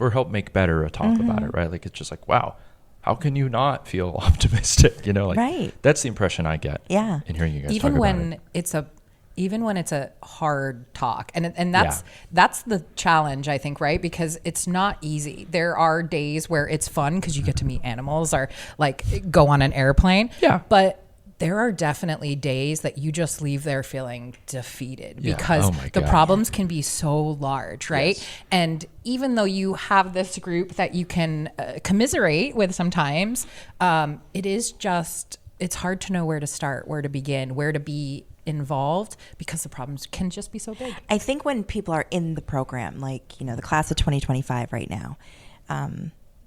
[SPEAKER 2] or help make better or talk about it, right? Like, it's just like, wow, how can you not feel optimistic? You know, like that's the impression I get.
[SPEAKER 1] Yeah.
[SPEAKER 2] In hearing you guys
[SPEAKER 4] even
[SPEAKER 2] talk
[SPEAKER 4] when
[SPEAKER 2] about it.
[SPEAKER 4] Even when it's a hard talk, and that's the challenge, I think, right? Because it's not easy. There are days where it's fun because you get to meet animals or like go on an airplane.
[SPEAKER 2] Yeah.
[SPEAKER 4] But there are definitely days that you just leave there feeling defeated because the problems can be so large, right? Yes. And even though you have this group that you can commiserate with sometimes, it's hard to know where to start, where to begin, where to be involved because the problems can just be so big.
[SPEAKER 1] I think when people are in the program, like, you know, the class of 2025 right now,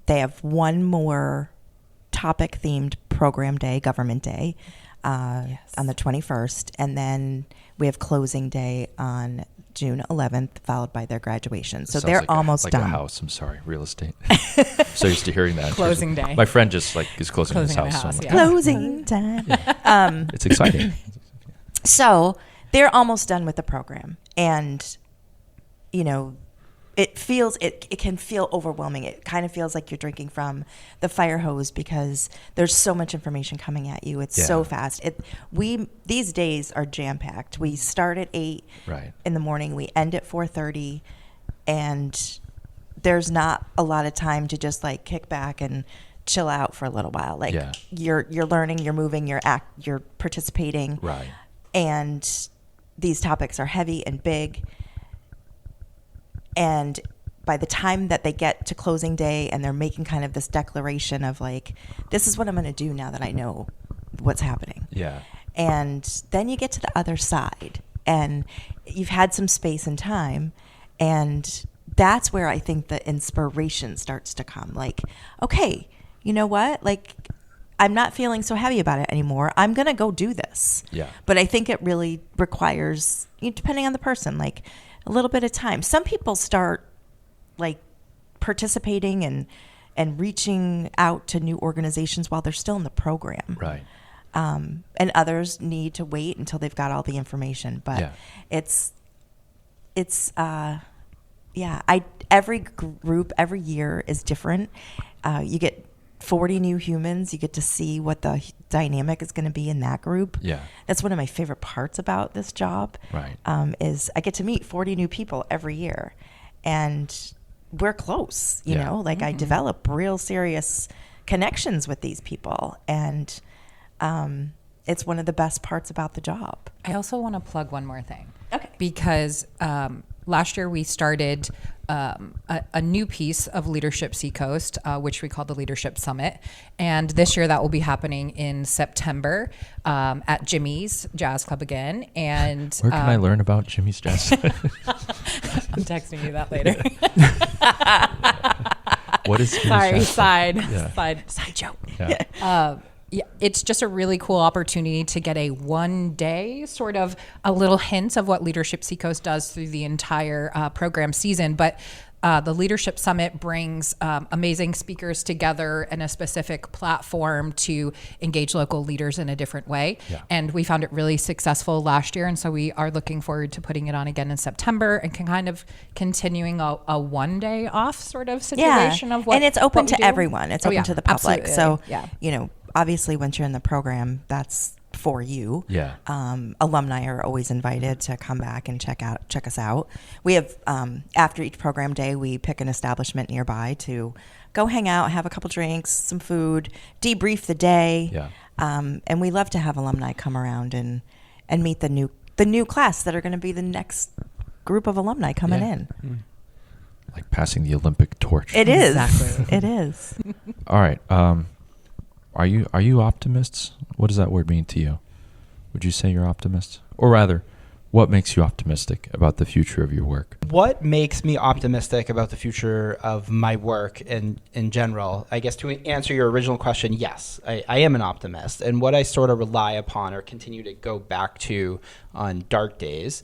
[SPEAKER 1] they have one more topic themed program day, government day, on the 21st. And then we have closing day on June 11th, followed by their graduation. So they're almost done.
[SPEAKER 2] Like a house. I'm sorry, real estate. So used to hearing that.
[SPEAKER 4] Closing day.
[SPEAKER 2] My friend just like is closing his house.
[SPEAKER 4] House,
[SPEAKER 2] so
[SPEAKER 1] Closing time.
[SPEAKER 2] Yeah. It's exciting.
[SPEAKER 1] So they're almost done with the program. And, you know, it can feel overwhelming. It kind of feels like you're drinking from the fire hose because there's so much information coming at you. It's so fast. These days are jam packed. We start at 8 in the morning. We end at 4:30, and there's not a lot of time to just like kick back and chill out for a little while. Like you're learning, you're moving, you're participating.
[SPEAKER 2] Right.
[SPEAKER 1] And these topics are heavy and big. And by the time that they get to closing day and they're making kind of this declaration of like, this is what I'm going to do now that I know what's happening.
[SPEAKER 2] Yeah.
[SPEAKER 1] And then you get to the other side and you've had some space and time, and that's where I think the inspiration starts to come. Like, okay, you know what? Like, I'm not feeling so heavy about it anymore. I'm going to go do this.
[SPEAKER 2] Yeah.
[SPEAKER 1] But I think it really requires, depending on the person, like a little bit of time. Some people start like participating and reaching out to new organizations while they're still in the program.
[SPEAKER 2] Right.
[SPEAKER 1] And others need to wait until they've got all the information. But every group, every year is different. You get 40 new humans. You get to see what the dynamic is going to be in that group.
[SPEAKER 2] Yeah.
[SPEAKER 1] That's one of my favorite parts about this job.
[SPEAKER 2] Right.
[SPEAKER 1] Is I get to meet 40 new people every year, and we're close, you know, like I develop real serious connections with these people, and it's one of the best parts about the job.
[SPEAKER 4] I also want to plug one more thing.
[SPEAKER 1] Okay.
[SPEAKER 4] Because last year we started a new piece of Leadership Seacoast, which we call the Leadership Summit. And this year that will be happening in September at Jimmy's Jazz Club again. And
[SPEAKER 2] where can I learn about Jimmy's Jazz?
[SPEAKER 4] I'm texting you that later.
[SPEAKER 2] What is Jimmy's Jazz?
[SPEAKER 1] Side joke.
[SPEAKER 2] Yeah.
[SPEAKER 4] Yeah, it's just a really cool opportunity to get a one-day sort of a little hint of what Leadership Seacoast does through the entire program season. But the Leadership Summit brings amazing speakers together in a specific platform to engage local leaders in a different way.
[SPEAKER 2] Yeah.
[SPEAKER 4] And we found it really successful last year. And so we are looking forward to putting it on again in September and kind of continuing a one-day off sort of situation of what.
[SPEAKER 1] And it's open
[SPEAKER 4] what
[SPEAKER 1] to
[SPEAKER 4] we do.
[SPEAKER 1] everyone. It's open to the public.
[SPEAKER 4] Absolutely.
[SPEAKER 1] So, obviously once you're in the program, that's for you.
[SPEAKER 2] Yeah.
[SPEAKER 1] Alumni are always invited to come back and check us out. We have, after each program day, we pick an establishment nearby to go hang out, have a couple drinks, some food, debrief the day.
[SPEAKER 2] Yeah.
[SPEAKER 1] And we love to have alumni come around and meet the new class that are going to be the next group of alumni coming in.
[SPEAKER 2] Like passing the Olympic torch.
[SPEAKER 1] It is.
[SPEAKER 4] Exactly.
[SPEAKER 1] It is.
[SPEAKER 2] All right. Are you optimists? What does that word mean to you? Would you say you're optimists? Or rather, what makes you optimistic about the future of your work?
[SPEAKER 3] What makes me optimistic about the future of my work in general? I guess to answer your original question, yes, I am an optimist. And what I sort of rely upon or continue to go back to on dark days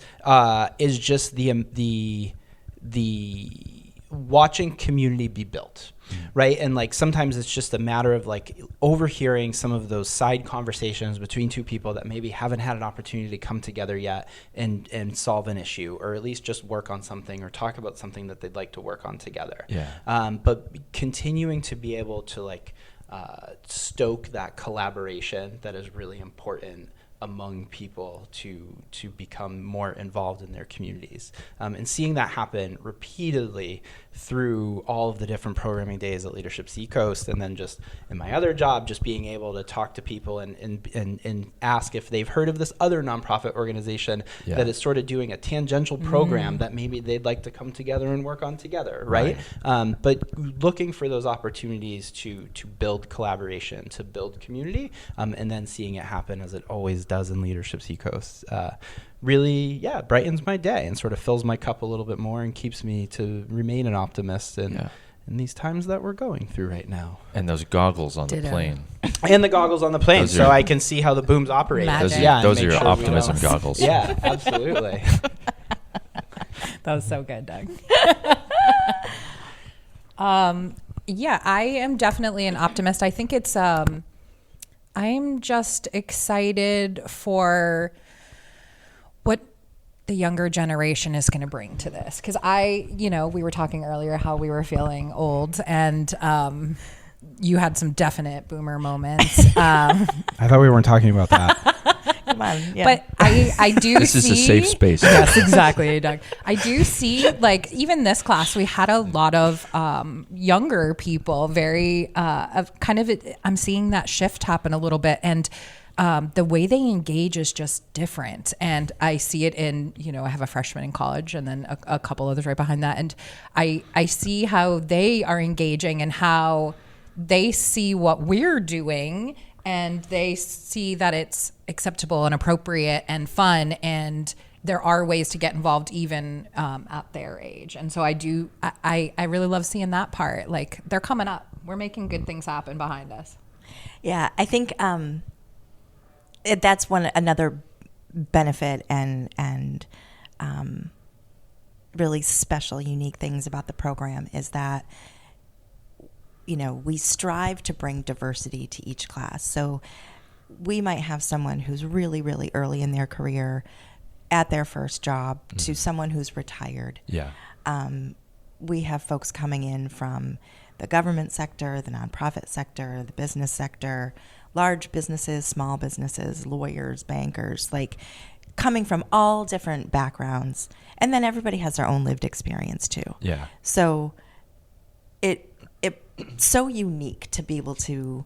[SPEAKER 3] is just the watching community be built. Right. And like sometimes it's just a matter of like overhearing some of those side conversations between two people that maybe haven't had an opportunity to come together yet and solve an issue, or at least just work on something or talk about something that they'd like to work on together.
[SPEAKER 2] Yeah.
[SPEAKER 3] But continuing to be able to like stoke that collaboration that is really important among people to become more involved in their communities, and seeing that happen repeatedly through all of the different programming days at Leadership Seacoast, and then just in my other job, just being able to talk to people and ask if they've heard of this other nonprofit organization that is sort of doing a tangential program that maybe they'd like to come together and work on together, right? But looking for those opportunities to build collaboration, to build community, and then seeing it happen as it always does in Leadership Seacoast, really, brightens my day and sort of fills my cup a little bit more and keeps me to remain an optimist in these times that we're going through right now.
[SPEAKER 2] And those goggles on the plane.
[SPEAKER 3] And the goggles on the plane, so I can see how the booms operate.
[SPEAKER 2] Those are your optimism goggles.
[SPEAKER 3] Yeah, absolutely.
[SPEAKER 4] That was so good, Doug. I am definitely an optimist. I think it's I'm just excited for what the younger generation is going to bring to this. Because we were talking earlier how we were feeling old, and you had some definite boomer moments.
[SPEAKER 5] I thought we weren't talking about that.
[SPEAKER 1] Come on. Yeah.
[SPEAKER 4] But I do
[SPEAKER 2] This
[SPEAKER 4] see...
[SPEAKER 2] is a safe space.
[SPEAKER 4] Yes, exactly, Doug. I do see, like, even this class, we had a lot of younger people, very, I'm seeing that shift happen a little bit. And the way they engage is just different. And I see it in, I have a freshman in college and then a couple others right behind that. And I see how they are engaging and how they see what we're doing, and they see that it's acceptable and appropriate and fun, and there are ways to get involved even at their age. And so I really love seeing that part. Like, they're coming up. We're making good things happen behind us.
[SPEAKER 1] Yeah, I think that's another benefit and really special, unique things about the program is that we strive to bring diversity to each class. So we might have someone who's really, really early in their career at their first job to someone who's retired.
[SPEAKER 2] Yeah.
[SPEAKER 1] We have folks coming in from the government sector, the nonprofit sector, the business sector, large businesses, small businesses, lawyers, bankers, like coming from all different backgrounds. And then everybody has their own lived experience too.
[SPEAKER 2] Yeah.
[SPEAKER 1] So it's so unique to be able to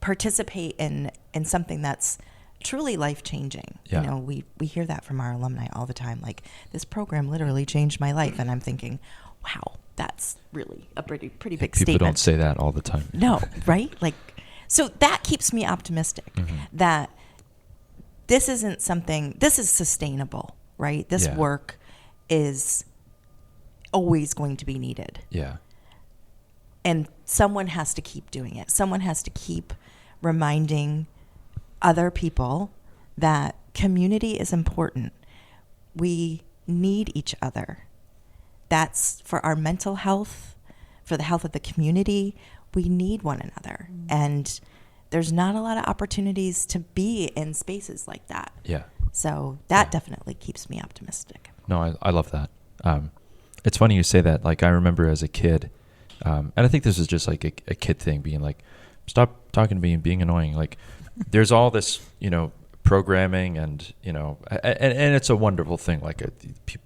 [SPEAKER 1] participate in something that's truly life-changing.
[SPEAKER 2] Yeah.
[SPEAKER 1] We hear that from our alumni all the time. Like, this program literally changed my life. And I'm thinking, wow, that's really a pretty big
[SPEAKER 2] People
[SPEAKER 1] statement.
[SPEAKER 2] don't say that all the time.
[SPEAKER 1] No, right? Like, so that keeps me optimistic that this is sustainable, right? This work is always going to be needed.
[SPEAKER 2] Yeah.
[SPEAKER 1] And someone has to keep doing it. Someone has to keep reminding other people that community is important. We need each other. That's for our mental health, for the health of the community. We need one another. And there's not a lot of opportunities to be in spaces like that.
[SPEAKER 2] Yeah.
[SPEAKER 1] So that definitely keeps me optimistic.
[SPEAKER 2] No, I love that. It's funny you say that. Like, I remember as a kid, and I think this is just like a kid thing, being like, stop talking to me and being annoying. Like, there's all this, programming and, and it's a wonderful thing. Like,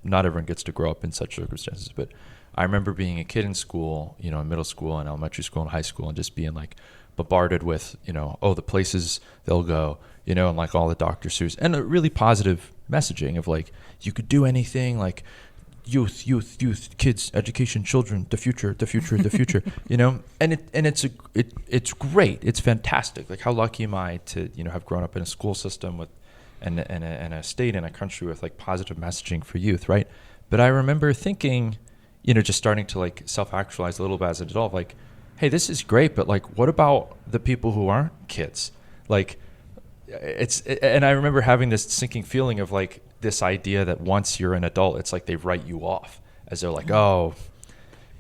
[SPEAKER 2] not everyone gets to grow up in such circumstances, but I remember being a kid in school, in middle school and elementary school and high school, and just being like bombarded with, the places they'll go, and like all the Dr. Seuss and a really positive messaging of like, you could do anything, like, youth, kids, education, children, the future, and it's great. It's fantastic. Like, how lucky am I to, have grown up in a school system with, and a state and a country with like positive messaging for youth. Right. But I remember thinking, just starting to like self-actualize a little bit as an adult, like, hey, this is great, but like, what about the people who aren't kids? Like, and I remember having this sinking feeling of like, this idea that once you're an adult, it's like they write you off, as they're like, oh,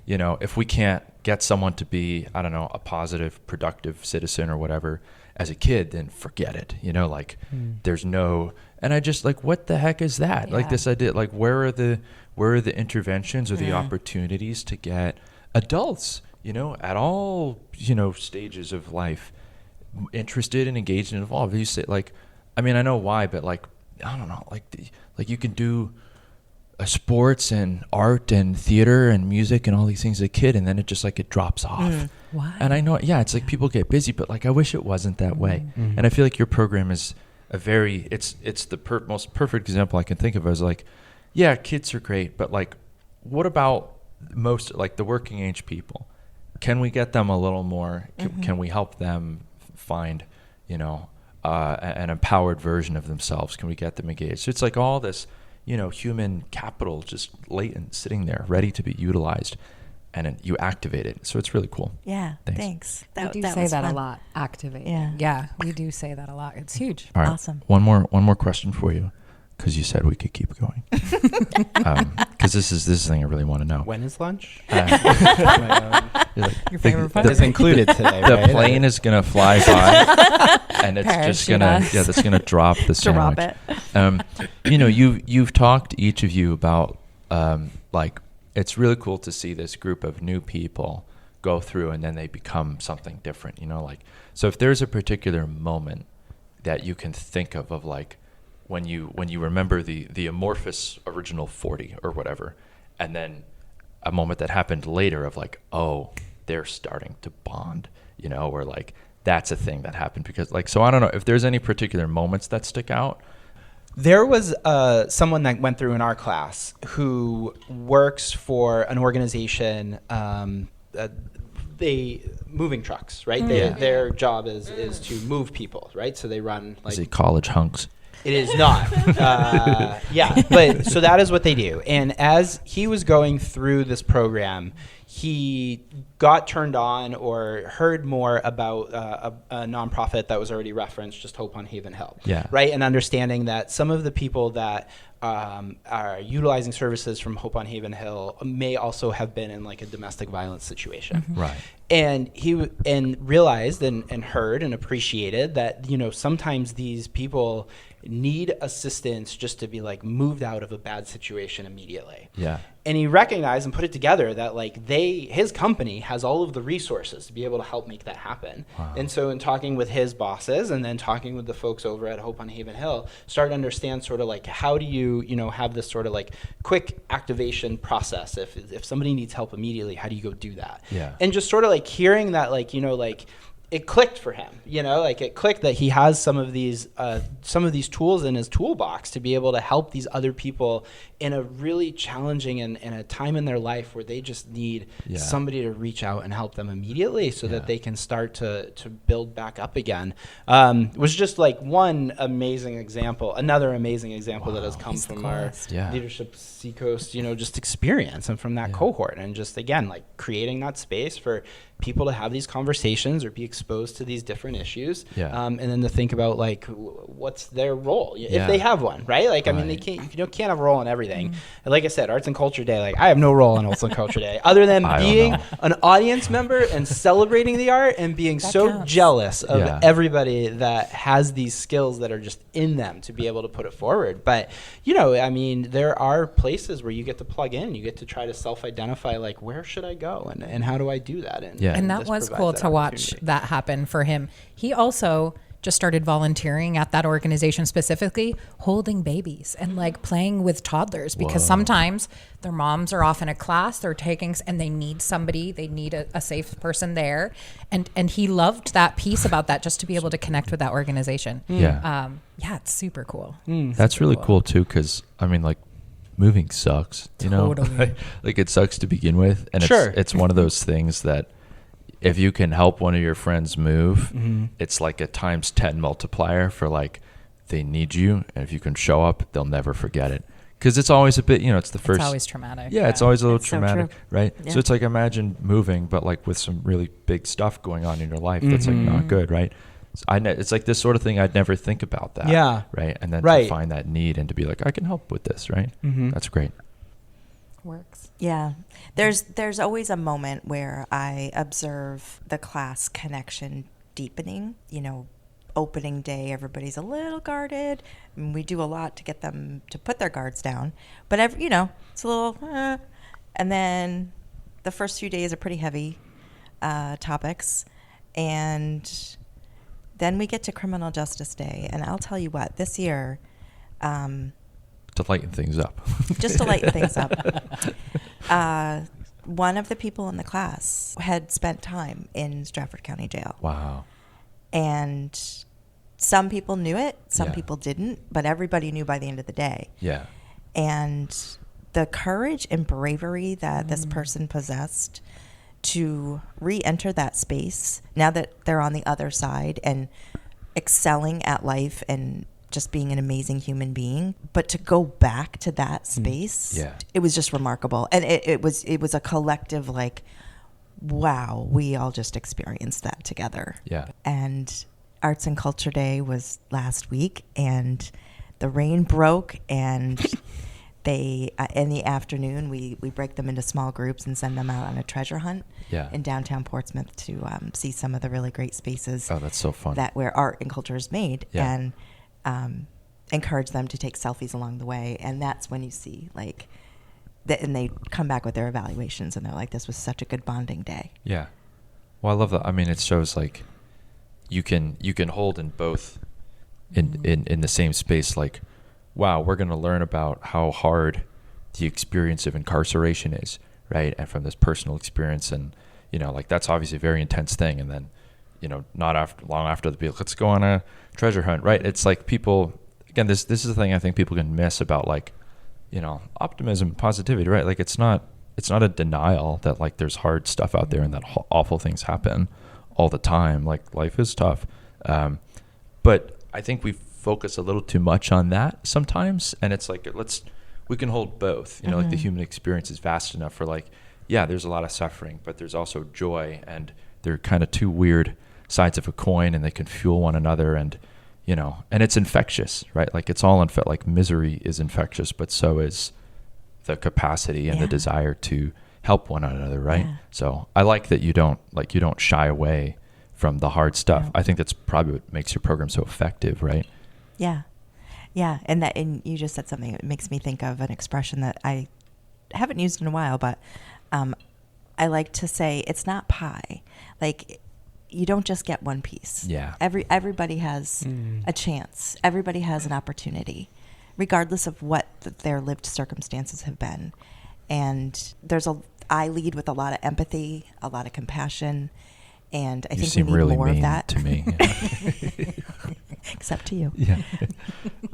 [SPEAKER 2] if we can't get someone to be, I don't know, a positive, productive citizen or whatever as a kid, then forget it. There's no, and I just like, what the heck is that?
[SPEAKER 4] Yeah.
[SPEAKER 2] Like, this idea, like, where are the interventions or the opportunities to get adults, at all, stages of life interested and engaged and involved? You say, like, I mean, I know why, but like, I don't know, like you can do sports and art and theater and music and all these things as a kid, and then it just like it drops off.
[SPEAKER 4] Why?
[SPEAKER 2] And I know, it's like people get busy, but like I wish it wasn't that way. And I feel like your program is it's the most perfect example I can think of as like, yeah, kids are great, but like, what about most like the working age people? Can we get them a little more? Can we help them find, an empowered version of themselves? Can we get them engaged? So it's like all this, human capital just latent, sitting there, ready to be utilized, and you activate it. So it's really cool.
[SPEAKER 1] Yeah, thanks.
[SPEAKER 4] We do say that a lot. Activate. Yeah, we do say that a lot. It's huge.
[SPEAKER 2] All right.
[SPEAKER 1] Awesome.
[SPEAKER 2] One more question for you, because you said we could keep going. Because this is the thing I really want to know.
[SPEAKER 3] When is lunch?
[SPEAKER 4] Your favorite part
[SPEAKER 3] is included today.
[SPEAKER 2] The
[SPEAKER 3] right?
[SPEAKER 2] plane is gonna fly by, and it's just gonna that's gonna drop the sandwich.
[SPEAKER 1] Drop it.
[SPEAKER 2] You've talked, each of you, about like, it's really cool to see this group of new people go through and then they become something different. Like, so if there's a particular moment that you can think of like when you remember the amorphous original 40 or whatever, and then a moment that happened later of like, oh, they're starting to bond, or like that's a thing that happened because like, so I don't know if there's any particular moments that stick out.
[SPEAKER 3] There was someone that went through in our class who works for an organization, moving trucks, right? Their job is to move people, right? So they run like...
[SPEAKER 2] Is it college hunks?
[SPEAKER 3] It is not. But so that is what they do. And as he was going through this program, he got turned on or heard more about a nonprofit that was already referenced, just Hope on Haven Hill.
[SPEAKER 2] Yeah.
[SPEAKER 3] Right. And understanding that some of the people that are utilizing services from Hope on Haven Hill may also have been in like a domestic violence situation.
[SPEAKER 2] Mm-hmm. Right.
[SPEAKER 3] And he realized and heard and appreciated that, sometimes these people need assistance just to be like moved out of a bad situation immediately.
[SPEAKER 2] Yeah.
[SPEAKER 3] And he recognized and put it together that like his company has all of the resources to be able to help make that happen.
[SPEAKER 2] Wow.
[SPEAKER 3] And so in talking with his bosses and then talking with the folks over at Hope on Haven Hill, started to understand sort of like, how do you, have this sort of like quick activation process? If somebody needs help immediately, how do you go do that?
[SPEAKER 2] Yeah.
[SPEAKER 3] And just sort of like hearing that, like, it clicked for him, like it clicked that he has some of these tools in his toolbox to be able to help these other people in a really challenging and a time in their life where they just need somebody to reach out and help them immediately so that they can start to build back up again. Was just like one amazing example, another amazing example that has come from our leadership Seacoast, just experience and from that cohort, and just again, like creating that space for people to have these conversations or be exposed to these different issues, and then to think about like what's their role if they have one, right? Like, I mean, you can't have a role in everything. And like I said, Arts and Culture Day, like I have no role in Arts and Culture Day other than being an audience member and celebrating the art and being jealous of everybody that has these skills that are just in them to be able to put it forward. But I mean, there are places where you get to plug in, you get to try to self-identify like, where should I go and how do I do that?
[SPEAKER 4] And that was cool to watch that happen for him. He also just started volunteering at that organization, specifically holding babies and like playing with toddlers, because sometimes their moms are off in a class, they're taking, and they need somebody, they need a safe person there. And he loved that piece about that, just to be able to connect with that organization. It's super cool.
[SPEAKER 2] That's really cool too, because I mean, like, moving sucks,
[SPEAKER 4] Totally.
[SPEAKER 2] Like it sucks to begin with, and it's one of those things that if you can help one of your friends move, it's like a times 10 multiplier for like, they need you, and if you can show up, they'll never forget it. Because it's always a bit, it's the first.
[SPEAKER 4] It's always traumatic.
[SPEAKER 2] Yeah, it's always a little traumatic,
[SPEAKER 1] so
[SPEAKER 2] right?
[SPEAKER 1] Yeah.
[SPEAKER 2] So it's like, imagine moving, but like with some really big stuff going on in your life that's like not good, right? So it's like this sort of thing I'd never think about that.
[SPEAKER 3] Yeah.
[SPEAKER 2] Right. And then to find that need and to be like, I can help with this, right? That's great.
[SPEAKER 4] Works.
[SPEAKER 1] Yeah. There's always a moment where I observe the class connection deepening. Opening day, everybody's a little guarded. And we do a lot to get them to put their guards down. But it's a little, and then the first few days are pretty heavy topics. And then we get to Criminal Justice Day. And I'll tell you what, this year,
[SPEAKER 2] To lighten things up.
[SPEAKER 1] just to lighten things up, one of the people in the class had spent time in Stratford County Jail.
[SPEAKER 2] Wow.
[SPEAKER 1] And some people knew it, some people didn't, but everybody knew by the end of the day.
[SPEAKER 2] Yeah.
[SPEAKER 1] And the courage and bravery that this person possessed to re-enter that space, now that they're on the other side and excelling at life and just being an amazing human being, but to go back to that space, it was just remarkable. And it was a collective, like, wow, we all just experienced that together.
[SPEAKER 2] Yeah.
[SPEAKER 1] And Arts and Culture Day was last week, and the rain broke, and they in the afternoon we break them into small groups and send them out on a treasure hunt in downtown Portsmouth to see some of the really great spaces.
[SPEAKER 2] Oh, that's so fun.
[SPEAKER 1] That where art and culture is made, and encourage them to take selfies along the way. And that's when you see like that, and they come back with their evaluations, and they're like, "This was such a good bonding day."
[SPEAKER 2] Yeah. Well, I love that. I mean, it shows like you can hold in both in the same space. Like, wow, we're going to learn about how hard the experience of incarceration is, right? And from this personal experience, and like that's obviously a very intense thing. And then, not long after the like, let's go on a treasure hunt, right? It's like people, again, this is the thing I think people can miss about like, optimism, positivity, right? Like it's not a denial that like there's hard stuff out there and that awful things happen all the time. Like life is tough. But I think we focus a little too much on that sometimes. And it's like, we can hold both, like the human experience is vast enough for like, yeah, there's a lot of suffering, but there's also joy, and they're kind of two weird sides of a coin, and they can fuel one another. And, and it's infectious, right? Like it's all like misery is infectious, but so is the capacity and the desire to help one another, right? Yeah. So I like that you don't shy away from the hard stuff. I think that's probably what makes your program so effective, right?
[SPEAKER 1] Yeah. And you just said something that makes me think of an expression that I haven't used in a while, but I like to say it's not pie. Like you don't just get one piece.
[SPEAKER 2] Yeah.
[SPEAKER 1] Everybody has a chance. Everybody has an opportunity, regardless of what their lived circumstances have been. And I lead with a lot of empathy, a lot of compassion, and I think we need
[SPEAKER 2] really
[SPEAKER 1] more of that.
[SPEAKER 2] To me.
[SPEAKER 1] Except to you.
[SPEAKER 2] Yeah.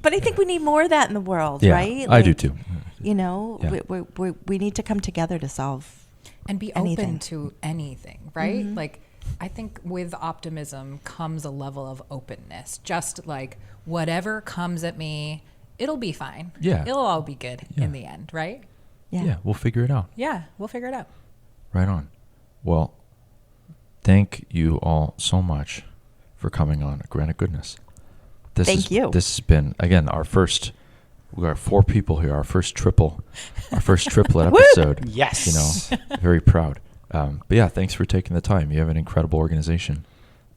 [SPEAKER 1] But I think we need more of that in the world, right?
[SPEAKER 2] I do too.
[SPEAKER 1] We need to come together to solve
[SPEAKER 4] and be
[SPEAKER 1] anything.
[SPEAKER 4] Open to anything, right? Like I think with optimism comes a level of openness. Just like whatever comes at me, it'll be fine.
[SPEAKER 2] Yeah.
[SPEAKER 4] It'll all be good in the end, right?
[SPEAKER 2] Yeah, we'll figure it out.
[SPEAKER 4] Yeah, we'll figure it out.
[SPEAKER 2] Right on. Well, thank you all so much for coming on Granite Goodness.
[SPEAKER 1] Thank you.
[SPEAKER 2] This has been, again, we are 4 people here, our first triplet episode.
[SPEAKER 3] Yes.
[SPEAKER 2] Very proud. But yeah, thanks for taking the time. You have an incredible organization.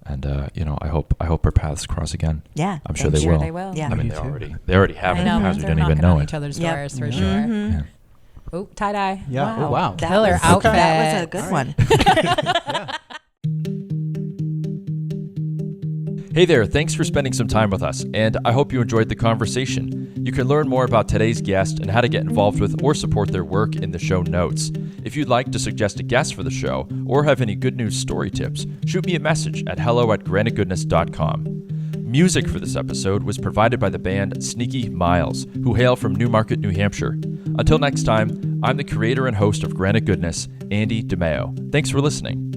[SPEAKER 2] And, I hope our paths cross again.
[SPEAKER 1] Yeah.
[SPEAKER 2] I'm sure they will.
[SPEAKER 4] They will.
[SPEAKER 1] Yeah.
[SPEAKER 2] I mean, they already have in the past. We
[SPEAKER 4] They're
[SPEAKER 2] don't even
[SPEAKER 4] knocking
[SPEAKER 2] know
[SPEAKER 4] on
[SPEAKER 2] it.
[SPEAKER 4] each other's doors for sure.
[SPEAKER 2] Yeah.
[SPEAKER 4] Oh, tie-dye.
[SPEAKER 5] Yeah.
[SPEAKER 4] Wow.
[SPEAKER 5] Oh, wow.
[SPEAKER 4] Killer outfit.
[SPEAKER 1] That was a good one.
[SPEAKER 2] Hey there, thanks for spending some time with us, and I hope you enjoyed the conversation. You can learn more about today's guest and how to get involved with or support their work in the show notes. If you'd like to suggest a guest for the show or have any good news story tips, shoot me a message at hello@granitegoodness.com. Music for this episode was provided by the band Sneaky Miles, who hail from Newmarket, New Hampshire. Until next time, I'm the creator and host of Granite Goodness, Andy DeMeo. Thanks for listening.